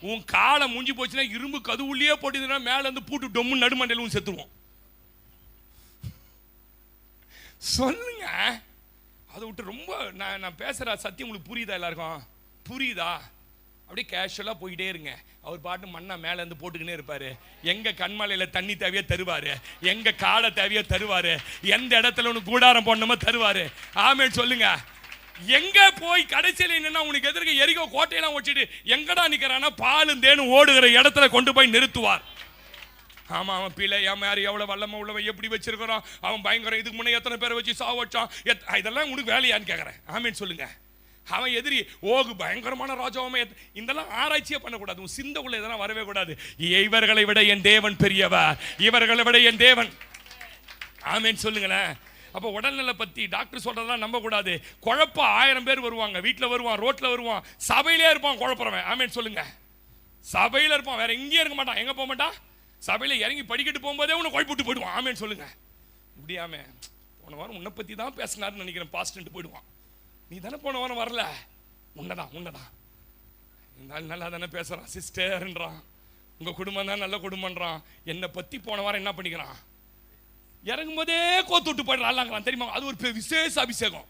உன் காலம் முடிஞ்சு போச்சுன்னா இரும்பு கதுவுள்ளே போட்டுதுன்னா மேல இருந்து பூட்டு டொம்மு நடுமண்டையிலும் செத்துருவோம். சொல்லுங்க. அதை விட்டு ரொம்ப நான் பேசுற சத்தியம் உங்களுக்கு புரியுதா? எல்லாருக்கும் புரியுதா? அப்படியே கேஷுவலா போயிட்டே இருங்க. அவர் பாட்டு மண்ணா மேல இருந்து போட்டுக்கினே இருப்பாரு. எங்க கண்மலையில தண்ணி தேவையோ தருவாரு, எங்க காடை தேவையோ தருவாரு, எந்த இடத்துல ஒன்று கூடாரம் போடணுமோ தருவாரு. ஆமேன்னு சொல்லுங்க. எங்க போய் கடைசியில் என்னன்னா உனக்கு எதிர்க்க எரிகோ கோட்டையெல்லாம் வச்சுட்டு எங்கடா நிக்கிறான்னா பாலும் தேனும் ஓடுகிற இடத்துல கொண்டு போய் நிறுத்துவார். ஆமா, அவன் பிள்ளை யாரு எவ்வளவு வல்லமா உள்ளவன் எப்படி வச்சிருக்கிறான், அவன் பயங்கரம், இதுக்கு முன்னே எத்தனை பேரை வச்சு சாவச்சான், இதெல்லாம் உனக்கு வேலையான்னு கேட்கறேன். ஆமேன்னு சொல்லுங்க. அவன் எதிரி ஓகு பயங்கரமான ராஜாவுமே, இதெல்லாம் ஆராய்ச்சியே பண்ணக்கூடாது. உன் சிந்த உள்ள இதெல்லாம் வரவே கூடாது. இவர்களை விட என் தேவன் பெரியவர், இவர்களை விட என் தேவன். ஆமேன்னு சொல்லுங்களேன். அப்போ உடல்நிலை பத்தி டாக்டர் சொல்றதெல்லாம் நம்ப கூடாது. குழப்ப 1000 பேர் வருவாங்க, வீட்டில் வருவான், ரோட்ல வருவான், சபையிலே இருப்பான் குழப்பறவன். ஆமேன்னு சொல்லுங்க. சபையில இருப்பான், வேற எங்கேயும் இருக்க மாட்டான். எங்க போக மாட்டான்? சபையில இறங்கி படிக்கிட்டு போகும்போதே உன்னை குழப்பிட்டு போயிடுவான். ஆமேன்னு சொல்லுங்க. இப்படியாமே போன வாரம் உன்னை பத்தி தான் பேசினாருன்னு நினைக்கிறேன் பாஸ்டன்ட்டு போயிடுவான். நீ தானே போன வாரம் வரல, உன்னதான் இருந்தாலும் நல்லா தானே பேசுறான் சிஸ்டர்ன்றான், உங்க குடும்பம் தான் நல்ல குடும்பம்ன்றான். என்னை பத்தி போன வாரம் என்ன பண்ணிக்கிறான், இறங்கும் போதே கோத்து விட்டு போயிடறான் தெரியுமா? அது ஒரு விசேஷ அபிஷேகம்.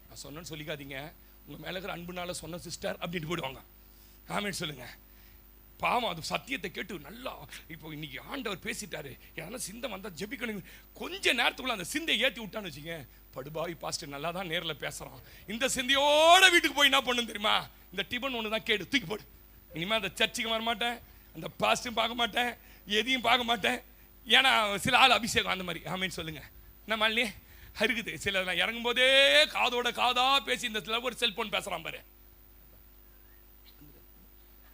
நான் சொன்னேன்னு சொல்லிக்காதீங்க, உங்க மேல இருக்கிற அன்புனால சொன்ன சிஸ்டர் அப்படின்ட்டு போயிடுவாங்க. ஆமேன்னு சொல்லுங்க. பாவம், அது சத்தியத்தை கேட்டு நல்லா இப்போ இன்னைக்கு ஆண்டவர் பேசிட்டாரு, ஏன்னா சிந்தை வந்தா ஜெபிக்கணும். கொஞ்ச நேரத்துக்குள்ள அந்த சிந்தை ஏற்றி விட்டான்னு வச்சுங்க, படுபாவி பாஸ்டர் நல்லா தான் நேரில் பேசுறான், இந்த சிந்தையோட வீட்டுக்கு போய் என்ன பண்ணும் தெரியுமா, இந்த டிபன் ஒன்று தான் கேடு, தூக்கி போடு. இனிமேல் அந்த சர்ச்சுக்கு வர மாட்டேன், அந்த பாஸ்டரும் பார்க்க மாட்டேன், எதையும் பார்க்க மாட்டேன். ஏன்னா சில ஆள் அபிஷேகம் அந்த மாதிரி. ஆமேன்னு சொல்லுங்க. நம்ம ஆள்னே இருக்குது சில இறங்கும் போதே காதோட காதா பேசி இந்த சில ஒரு செல்போன் பேசுறான் பாரு,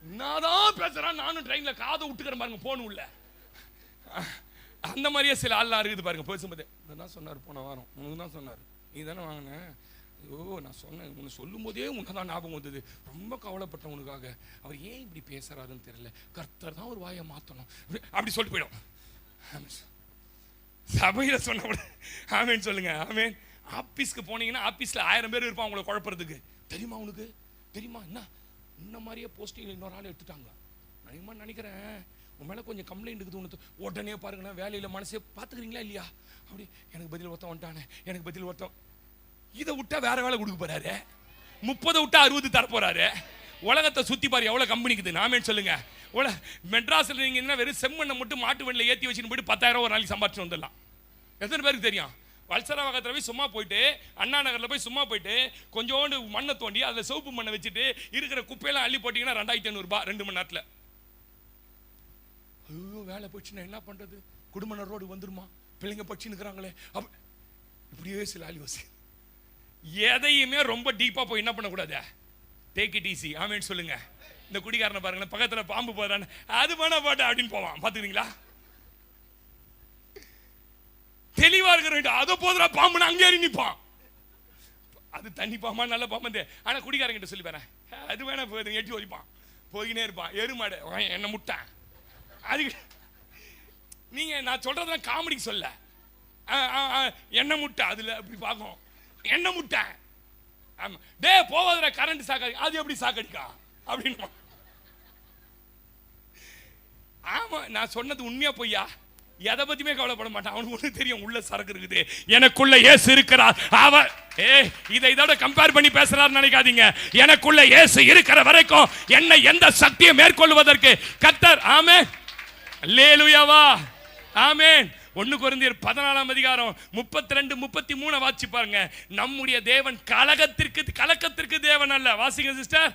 என்னதான் பேசுறான். நானும் ட்ரெயின்ல காதை விட்டுக்கிறேன் பாருங்க, போன் உள்ள அந்த மாதிரியே சில ஆள்லாம் இருக்குது பாருங்க. பேசும்போது இதான் சொன்னார், போன வாரம் உனக்கு தான் சொன்னார், நீ தானே வாங்கின, ஐயோ நான் சொன்னேன், உன்னை சொல்லும் போதே உனக்கு தான் ஞாபகம் வந்தது, ரொம்ப கவலைப்பட்டேன் உனக்காக, அவர் ஏன் இப்படி பேசுறாருன்னு தெரியல, கர்த்தர் தான் ஒரு வாயை மாற்றணும் அப்படி சொல்லிட்டு போயிடும். சபையில சொன்ன ஆமேன்னு சொல்லுங்க. ஆமேன். ஆபீஸ்க்கு போனீங்கன்னா ஆபீஸ்ல 1000 பேர் இருப்பான் உங்களை குழப்பறதுக்கு. தெரியுமா உனக்கு? தெரியுமா? என்ன இந்த மாதிரியே போஸ்டிங் இன்னொரு ஆள் எடுத்துட்டாங்க, நான் நினைக்கிறேன் உன் மேலே கொஞ்சம் கம்ப்ளைண்ட் இருக்குது, உடனே பாருங்களேன் வேலையில் மனசே பார்த்துக்கிறீங்களா இல்லையா, அப்படி எனக்கு பதில் ஒருத்தன் வந்துட்டானே, எனக்கு பதில் ஒருத்தன். இதை விட்டா வேற வேலை கொடுக்க போறாரு, 30 விட்டா 60 தர போறாரு. உலகத்தை சுத்தி பாரு எவ்வளவு கம்பெனிக்குது. நாமேன்னு சொல்லுங்க. மெட்ராஸ்ல நீங்க என்ன வெறும் செம்மண்ணை மட்டும் மாட்டு வண்டியில் ஏற்றி வச்சுன்னு போயிட்டு 10,000 ஒரு நாளைக்கு சம்பாதிச்சு வந்துடலாம். எத்தனை பேருக்கு தெரியும்? வல்சராவகத்தில் போய் சும்மா போயிட்டு, அண்ணா நகரில் போய் சும்மா போயிட்டு கொஞ்சோண்டு மண்ணை தோண்டி அதில் சோப்பு மண்ணை வச்சுட்டு இருக்கிற குப்பையெல்லாம் அள்ளி போட்டிங்கன்னா 2500 2 மணி நேரத்தில். ஐயோ வேலை போச்சுன்னா என்ன பண்ணுறது, குடும்ப ரோடு வந்துருமா, பிள்ளைங்க படிச்சுன்னு இருக்கிறாங்களே, இப்படியே சில ஆலிவாசி. எதையுமே ரொம்ப டீப்பாக போய் என்ன பண்ணக்கூடாது, டேக் இட் ஈஸி. ஆமேன்னு சொல்லுங்க. இந்த குடிகாரனை பாருங்களேன், பக்கத்தில் பாம்பு போறான்னு அது வேணா பாட்டு அப்படின்னு போவான், பார்த்துக்கிறீங்களா? தெளிவா இருக்கிற அதை போதுரா பாம்புன்னு அங்கே ஏறி நிற்பான். அது தண்ணி பாம்பா நல்ல பாம்பு. ஆனால் குடிகாரங்கிட்ட சொல்லி பாரு, அது வேணா போகுது, எட்டி ஒழிப்பான், போயினே இருப்பான். எருமாடு என்ன முட்டான். அதுக்கு நீங்க நான் சொல்றதுலாம் காமெடிக்கு சொல்ல, என்ன முட்டை அதுல அப்படி பார்க்கும், என்ன முட்டை. ஆமா டே போவாதுல கரண்ட் சாக்காடி, அது எப்படி சாக்கடிக்கா அப்படின்னு. ஆமா நான் சொன்னது உண்மையா பொய்யா? எதை பத்தியுமே கவலைப்பட மாட்டான். அவனுக்கு ஒண்ணு தெரியும், உள்ள சரக்கு இருக்குது, எனக்குள்ள இயேசு இருக்கிறார். அவர் இதை இதோட கம்பேர் பண்ணி பேசுறாரு நினைக்காதீங்க. எனக்குள்ள இயேசு இருக்கிற வரைக்கும் என்னை எந்த சக்தியை மேற்கொள்வதற்கு கர்த்தர். ஆமென் அல்லேலூயாவா ஆமென். 1 கொரிந்தியர் 14 அதிகாரம் 32 33 வாசி பாருங்க. நம்முடைய தேவன் கலக்கத்திற்கு தேவன் அல்ல. வாசிங்க சிஸ்டர்.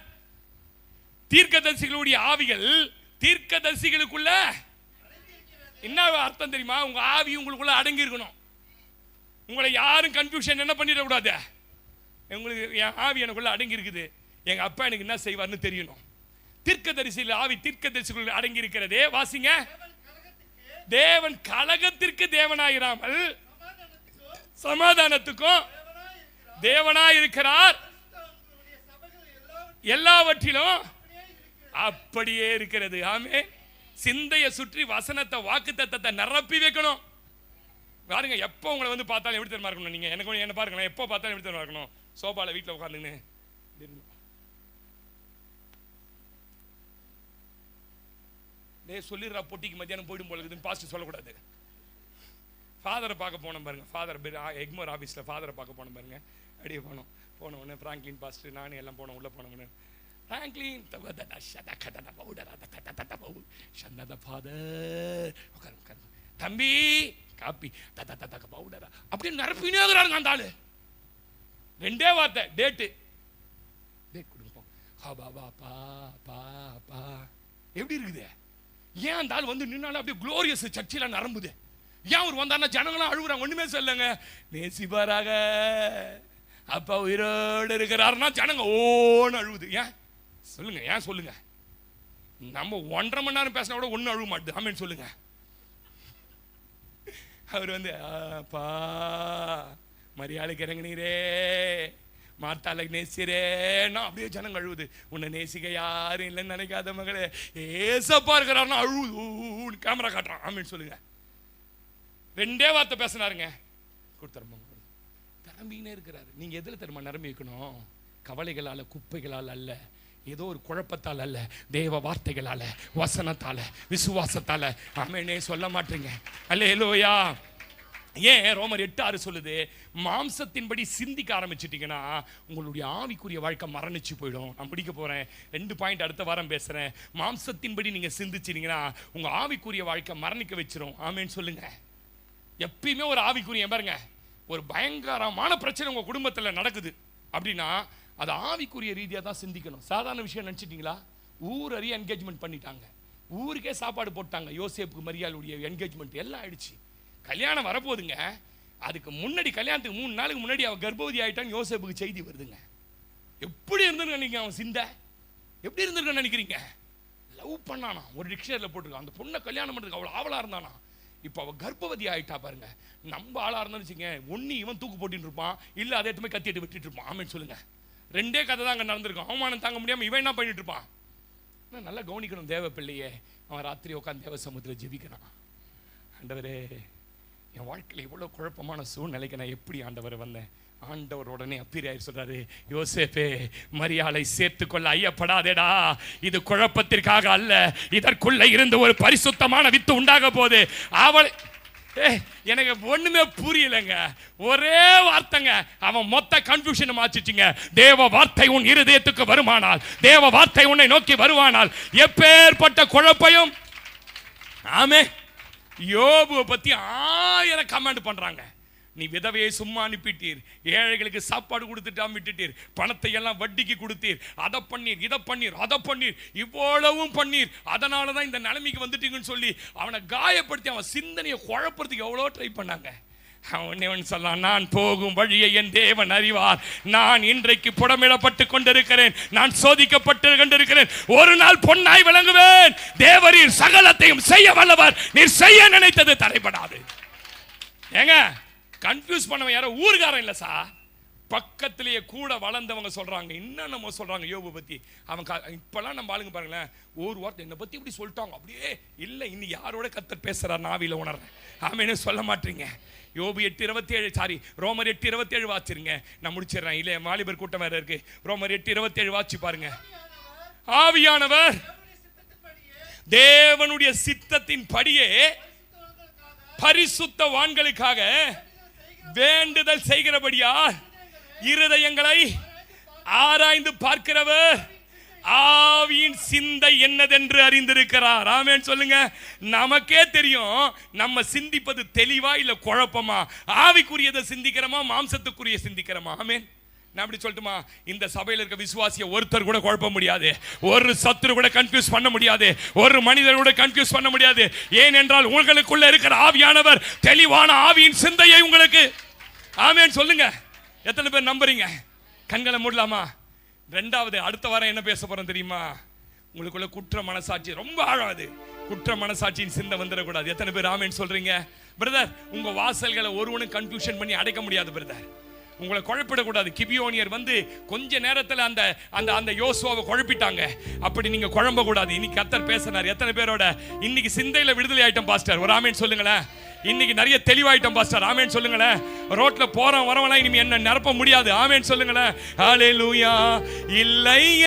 தீர்க்கதரிசிகளுடைய ஆவிகள் தீர்க்கதரிசிகளுக்குள்ள என்ன அர்த்தம் தெரியுமா? உங்க ஆவி உங்களுக்குள்ள அடங்கி இருக்கணும். உங்களை யாரும் கன்ஃபியூஷன் என்ன பண்ணிடக்கூடாது. உங்களுக்கு என் ஆவி எனக்குள்ள அடங்கி இருக்குது, எங்க அப்பா எனக்கு என்ன செய்வார்னு தெரியணும். தீர்க்கதரிசிகள் ஆவி தீர்க்கதரிசிகள் அடங்கி இருக்கிறதே. வாசிங்க. தேவன் கலகத்திற்கு தேவனாயிராமல் சமாதானத்துக்கும் தேவனாய் இருக்கிறார். எல்லாவற்றிலும் அப்படியே இருக்கிறது. ஆமென். சிந்தையை சுற்றி வசனத்தை வாக்குத்தத்தத்தை நிரப்பி வைக்கணும். பாருங்க, எப்போ உங்களை வந்து பார்த்தாலும் எப்படி தெரியுமா இருக்கணும்? நீங்க எனக்கு என்ன பாருங்க, எப்போ பார்த்தாலும் எப்படி தெரியுமா இருக்கணும்? சோபால வீட்டில் உட்காந்துன்னு சொல்லிடுறா பொட்டிக்கு மத்தியானம் போயிடும் போல இருக்குதுன்னு பாஸ்டர் சொல்லக்கூடாது. ஃபாதரை பார்க்க போனோம் பாருங்க, ஃபாதர் எக்மோர் ஆஃபீஸில் ஃபாதரை பார்க்க போனோம் பாருங்க. அப்படியே போன உடனே பிராங்க்லின் பாஸ்டர் நானும் எல்லாம் போனோம். உள்ளே போனோம். பிராங்க்லின் தம்பி காப்பி பவுடரா அப்படின்னு நிரப்பினே இருக்கிறாருங்க அந்த ஆளு. 2 வார்த்தை டேட்டு கொடுப்போம். எப்படி இருக்குது? ஏன் அந்த ஆள் வந்து நின்னாலும் அப்படியே குளோரியஸ் சர்ச்சில் நிரம்புது. ஏன் அவர் வந்தாருன்னா ஜனங்களாம் அழுகுறாங்க. ஒண்ணுமே சொல்லுங்க, நேசிப்பாராக அப்பா உயிரோடு இருக்கிறாருன்னா ஜனங்க ஓன்னு அழுவுது. ஏன் சொல்லுங்க, ஏன் சொல்லுங்க. நம்ம 1.5 மணி நேரம் பேசினா கூட ஒன்னும் அழுவ மாட்டுது. ஆமென் சொல்லுங்க. அவர் வந்து அப்பா மரியாதைக்கு இறங்கினீரே, மார்த்தாலை நேசிரேன்னா அப்படியே ஜனங்க அழுவுது. உன்னை நேசிக்க யாரும் இல்லைன்னு நினைக்காத மகளே, ஏசப்பா இருக்கிறாருன்னா அழுவுது. கேமரா காட்டுறான். ஆமென் சொல்லுங்க. 2 வார்த்தை பேசினாருங்க, கொடுத்துருமா நிரம்பினே இருக்கிறாரு. நீங்க எதுல தெரியுமா நிரம்பி வைக்கணும்? கவலைகளால குப்பைகளால் அல்ல, ஏதோ ஒரு குழப்பத்தால் அல்ல, தேவ வார்த்தைகளால, வசனத்தால, விசுவாசத்தால. ஆமெனே சொல்ல மாட்டீங்க. அல்லேலூயா. ஏன் ரோமர் 8:6 சொல்லுது, மாம்சத்தின்படி சிந்திக்க ஆரம்பிச்சிட்டீங்கன்னா உங்களுடைய ஆவிக்குரிய வாழ்க்கை மரணிச்சு போயிடும். நான் முடிக்க போறேன். 2 பாயிண்ட் அடுத்த வாரம் பேசுறேன். மாம்சத்தின்படி நீங்க சிந்திச்சீங்கன்னா உங்க ஆவிக்குரிய வாழ்க்கை மரணிக்க வச்சிரும். ஆமென் சொல்லுங்க. எப்பயுமே ஒரு ஆவிக்குரிய பாருங்க, ஒரு பயங்கரமான பிரச்சனை உங்க குடும்பத்தில் நடக்குது அப்படின்னா அது ஆவிக்குரிய ரீதியாக தான் சிந்திக்கணும். சாதாரண விஷயம் நினச்சிட்டிங்களா? ஊர் அறிய என்கேஜ்மெண்ட் பண்ணிட்டாங்க, ஊருக்கே சாப்பாடு போட்டாங்க. யோசேப்புக்கு மரியாளுடைய என்கேஜ்மெண்ட் எல்லாம் ஆயிடுச்சு. கல்யாணம் வரப்போகுதுங்க. அதுக்கு முன்னாடி, கல்யாணத்துக்கு 3 நாளுக்கு முன்னாடி அவன் கர்ப்பவதி ஆகிட்டான்னு யோசேப்புக்கு செய்தி வருதுங்க. எப்படி இருந்துன்னு நினைக்கிறீங்க? அவன் சிந்தை எப்படி இருந்திருக்குன்னு நினைக்கிறீங்க? லவ் பண்ணானா, ஒரு டிக்ஷனரியில் போட்டிருக்கான். அந்த பொண்ணை கல்யாணம் பண்ணுறதுக்கு அவ்வளோ ஆவலாக இருந்தானா. இப்போ அவள் கர்ப்பவதி ஆகிட்டா பாருங்க. நம்ம ஆளாக இருந்தான்னு வச்சுங்க, ஒன்று இவன் தூக்கு போட்டின்னு இருப்பான், இல்லை அதை எடுத்து கத்திட்டு விட்டுட்டு இருப்பான். ஆமென் சொல்லுங்க. 2 கதை தான் அங்கே நடந்திருக்கும். அவமானம் தாங்க முடியாமல் இவன் என்ன பண்ணிட்டு இருப்பான்? நல்லா கவனிக்கணும் தேவ பிள்ளையே. அவன் ராத்திரி உட்காந்து தேவ சமூகத்தில் ஜெபிக்கிறான். ஆண்டவரே, என் வாழ்க்கையில் இவ்வளோ குழப்பமான சூழ்நிலைக்கு நான் எப்படி ஆண்டவர் வந்தேன்? ஆண்டவர் உடனே அப்பீராயர் சொல்றாரு, யோசேப்பே மரியாளை சேர்த்துக்கொள்ள ஐயப்படாதேடா, இது குழப்பத்திற்காக அல்ல, இதற்குள்ள இருந்து ஒரு பரிசுத்தமான வித்து உண்டாக போகுது. அவள் எனக்கு ஒண்ணுமே புரியலைங்க. ஒரே வார்த்தைங்க, அவன் மொத்த கன்ஃபியூஷன் மாச்சிச்சிங்க. தேவ வார்த்தை உன் இருதயத்துக்கு வருமானால், தேவ வார்த்தை உன்னை நோக்கி வருவானால் எப்பேற்பட்ட குழப்பையும். ஆமே. யோபுவை பத்தி 1000 கமெண்ட் பண்றாங்க. நீ விதவையை சும்மா அனுப்பிட்டீர், ஏழைகளுக்கு சாப்பாடு கொடுத்துட்டாம விட்டுட்டீர், பணத்தை எல்லாம் வட்டிக்கு கொடுத்தீர், அதை பண்ணீர், இதை பண்ணீர், அதை பண்ணீர், இவ்வளவும் பண்ணீர், அதனால தான் இந்த நிலைமைக்கு வந்துட்டீங்கன்னு சொல்லி அவனை காயப்படுத்தி அவன் சிந்தனையை குழப்பறதுக்கு எவ்வளோ ட்ரை பண்ணாங்க. அவன் சொல்லலாம், நான் போகும் வழியை என் தேவன் அறிவார், நான் இன்றைக்கு புடமிடப்பட்டு கொண்டிருக்கிறேன், நான் சோதிக்கப்பட்டு கொண்டிருக்கிறேன், ஒரு நாள் பொன்னாய் விளங்குவேன். தேவரீர் சகலத்தையும் செய்ய வல்லவர், நீர் செய்ய நினைத்தது தடைபடாது. ஏங்க கன்ஃபியூஸ் பண்ணவன் யாரோ ஊர்காரன் இல்லை சார், பக்கத்திலேயே கூட வளர்ந்தவங்க சொல்றாங்க. இன்னும் நம்ம சொல்றாங்க யோபு பத்தி, அவன் இப்பெல்லாம் நம்ம ஆளுங்க பாருங்களேன், ஒரு வார்த்தை என்னை பத்தி இப்படி சொல்லிட்டாங்க, அப்படியே இல்லை இன்னும் யாரோட கர்த்தர் பேசுறார் நாவில உணர்றேன். ஆமென்னு சொல்ல மாட்டீங்க. யோபு 8:27 ரோமர் 8:27 வாச்சிருங்க, நான் முடிச்சிடுறேன், இல்லை வாலிபர் கூட்டம் வேற இருக்கு. ரோமர் 8:27 வாச்சு பாருங்க. ஆவியானவர் தேவனுடைய சித்தத்தின் படியே பரிசுத்தவான்களுக்காக வேண்டுதல் செய்கிறபடியால் இருதயங்களை ஆராய்ந்து பார்க்கிறவர் ஆவியின் சிந்தை என்னதென்று அறிந்திருக்கிறார். ஆமென் சொல்லுங்க. நமக்கே தெரியும் நம்ம சிந்திப்பது தெளிவா இல்ல குழப்பமா, ஆவிக்குரியதை சிந்திக்கிறோமா மாம்சத்துக்குரிய சிந்திக்கிறோமா. ஆமென். நான் அப்படி சொல்லட்டுமா, இந்த சபையில் இருக்க விசுவாசியை ஒருத்தர் கூட குழப்ப முடியாது, ஒரு சத்துரு கூட கன்ஃபியூஸ் பண்ண முடியாது, ஒரு மனிதர் கூட கன்ஃபியூஸ் பண்ண முடியாது. ஏனென்றால் உங்களுக்குள்ள இருக்கிற ஆவியானவர் தெளிவான ஆவியின் சிந்தையை உங்களுக்கு. ஆமென் சொல்லுங்க. எத்தனை பேர் நம்புறீங்க? கண்களை மூடலாமா? ரெண்டாவது, அடுத்த வாரம் என்ன பேச போறோம் தெரியுமா? உங்களுக்குள்ள குற்ற மனசாட்சி ரொம்ப ஆழாது, குற்ற மனசாட்சியின் சிந்தை வந்துடக்கூடாது. எத்தனை பேர் ஆமென் சொல்றீங்க? பிரதர், உங்க வாசல்களை ஒருவனும் கன்ஃபியூஷன் பண்ணி அடைக்க முடியாது பிரதர், உங்களை குழப்பிடக்கூடாது. கிபியோனியர் வந்து கொஞ்ச நேரத்தில் அந்த அந்த அந்த யோசுவாவை குழப்பிட்டாங்க, அப்படி நீங்க குழம்ப கூடாது. இன்னைக்கு கர்த்தர் பேசினார். எத்தனை பேரோட இன்னைக்கு சிந்தையில விடுதலை ஆயிட்டம் பாஸ்டர்? ஒரு ஆமென் சொல்லுங்களேன். இன்னைக்கு நிறைய தெளிவாயிட்டம் பாஸ்டர். ஆமென் சொல்லுங்களேன். ரோட்ல போறவன் வரவனா இனிமே என்ன நிரப்ப முடியாது. ஆமென் சொல்லுங்களேன். ஹalleluya. இல்லை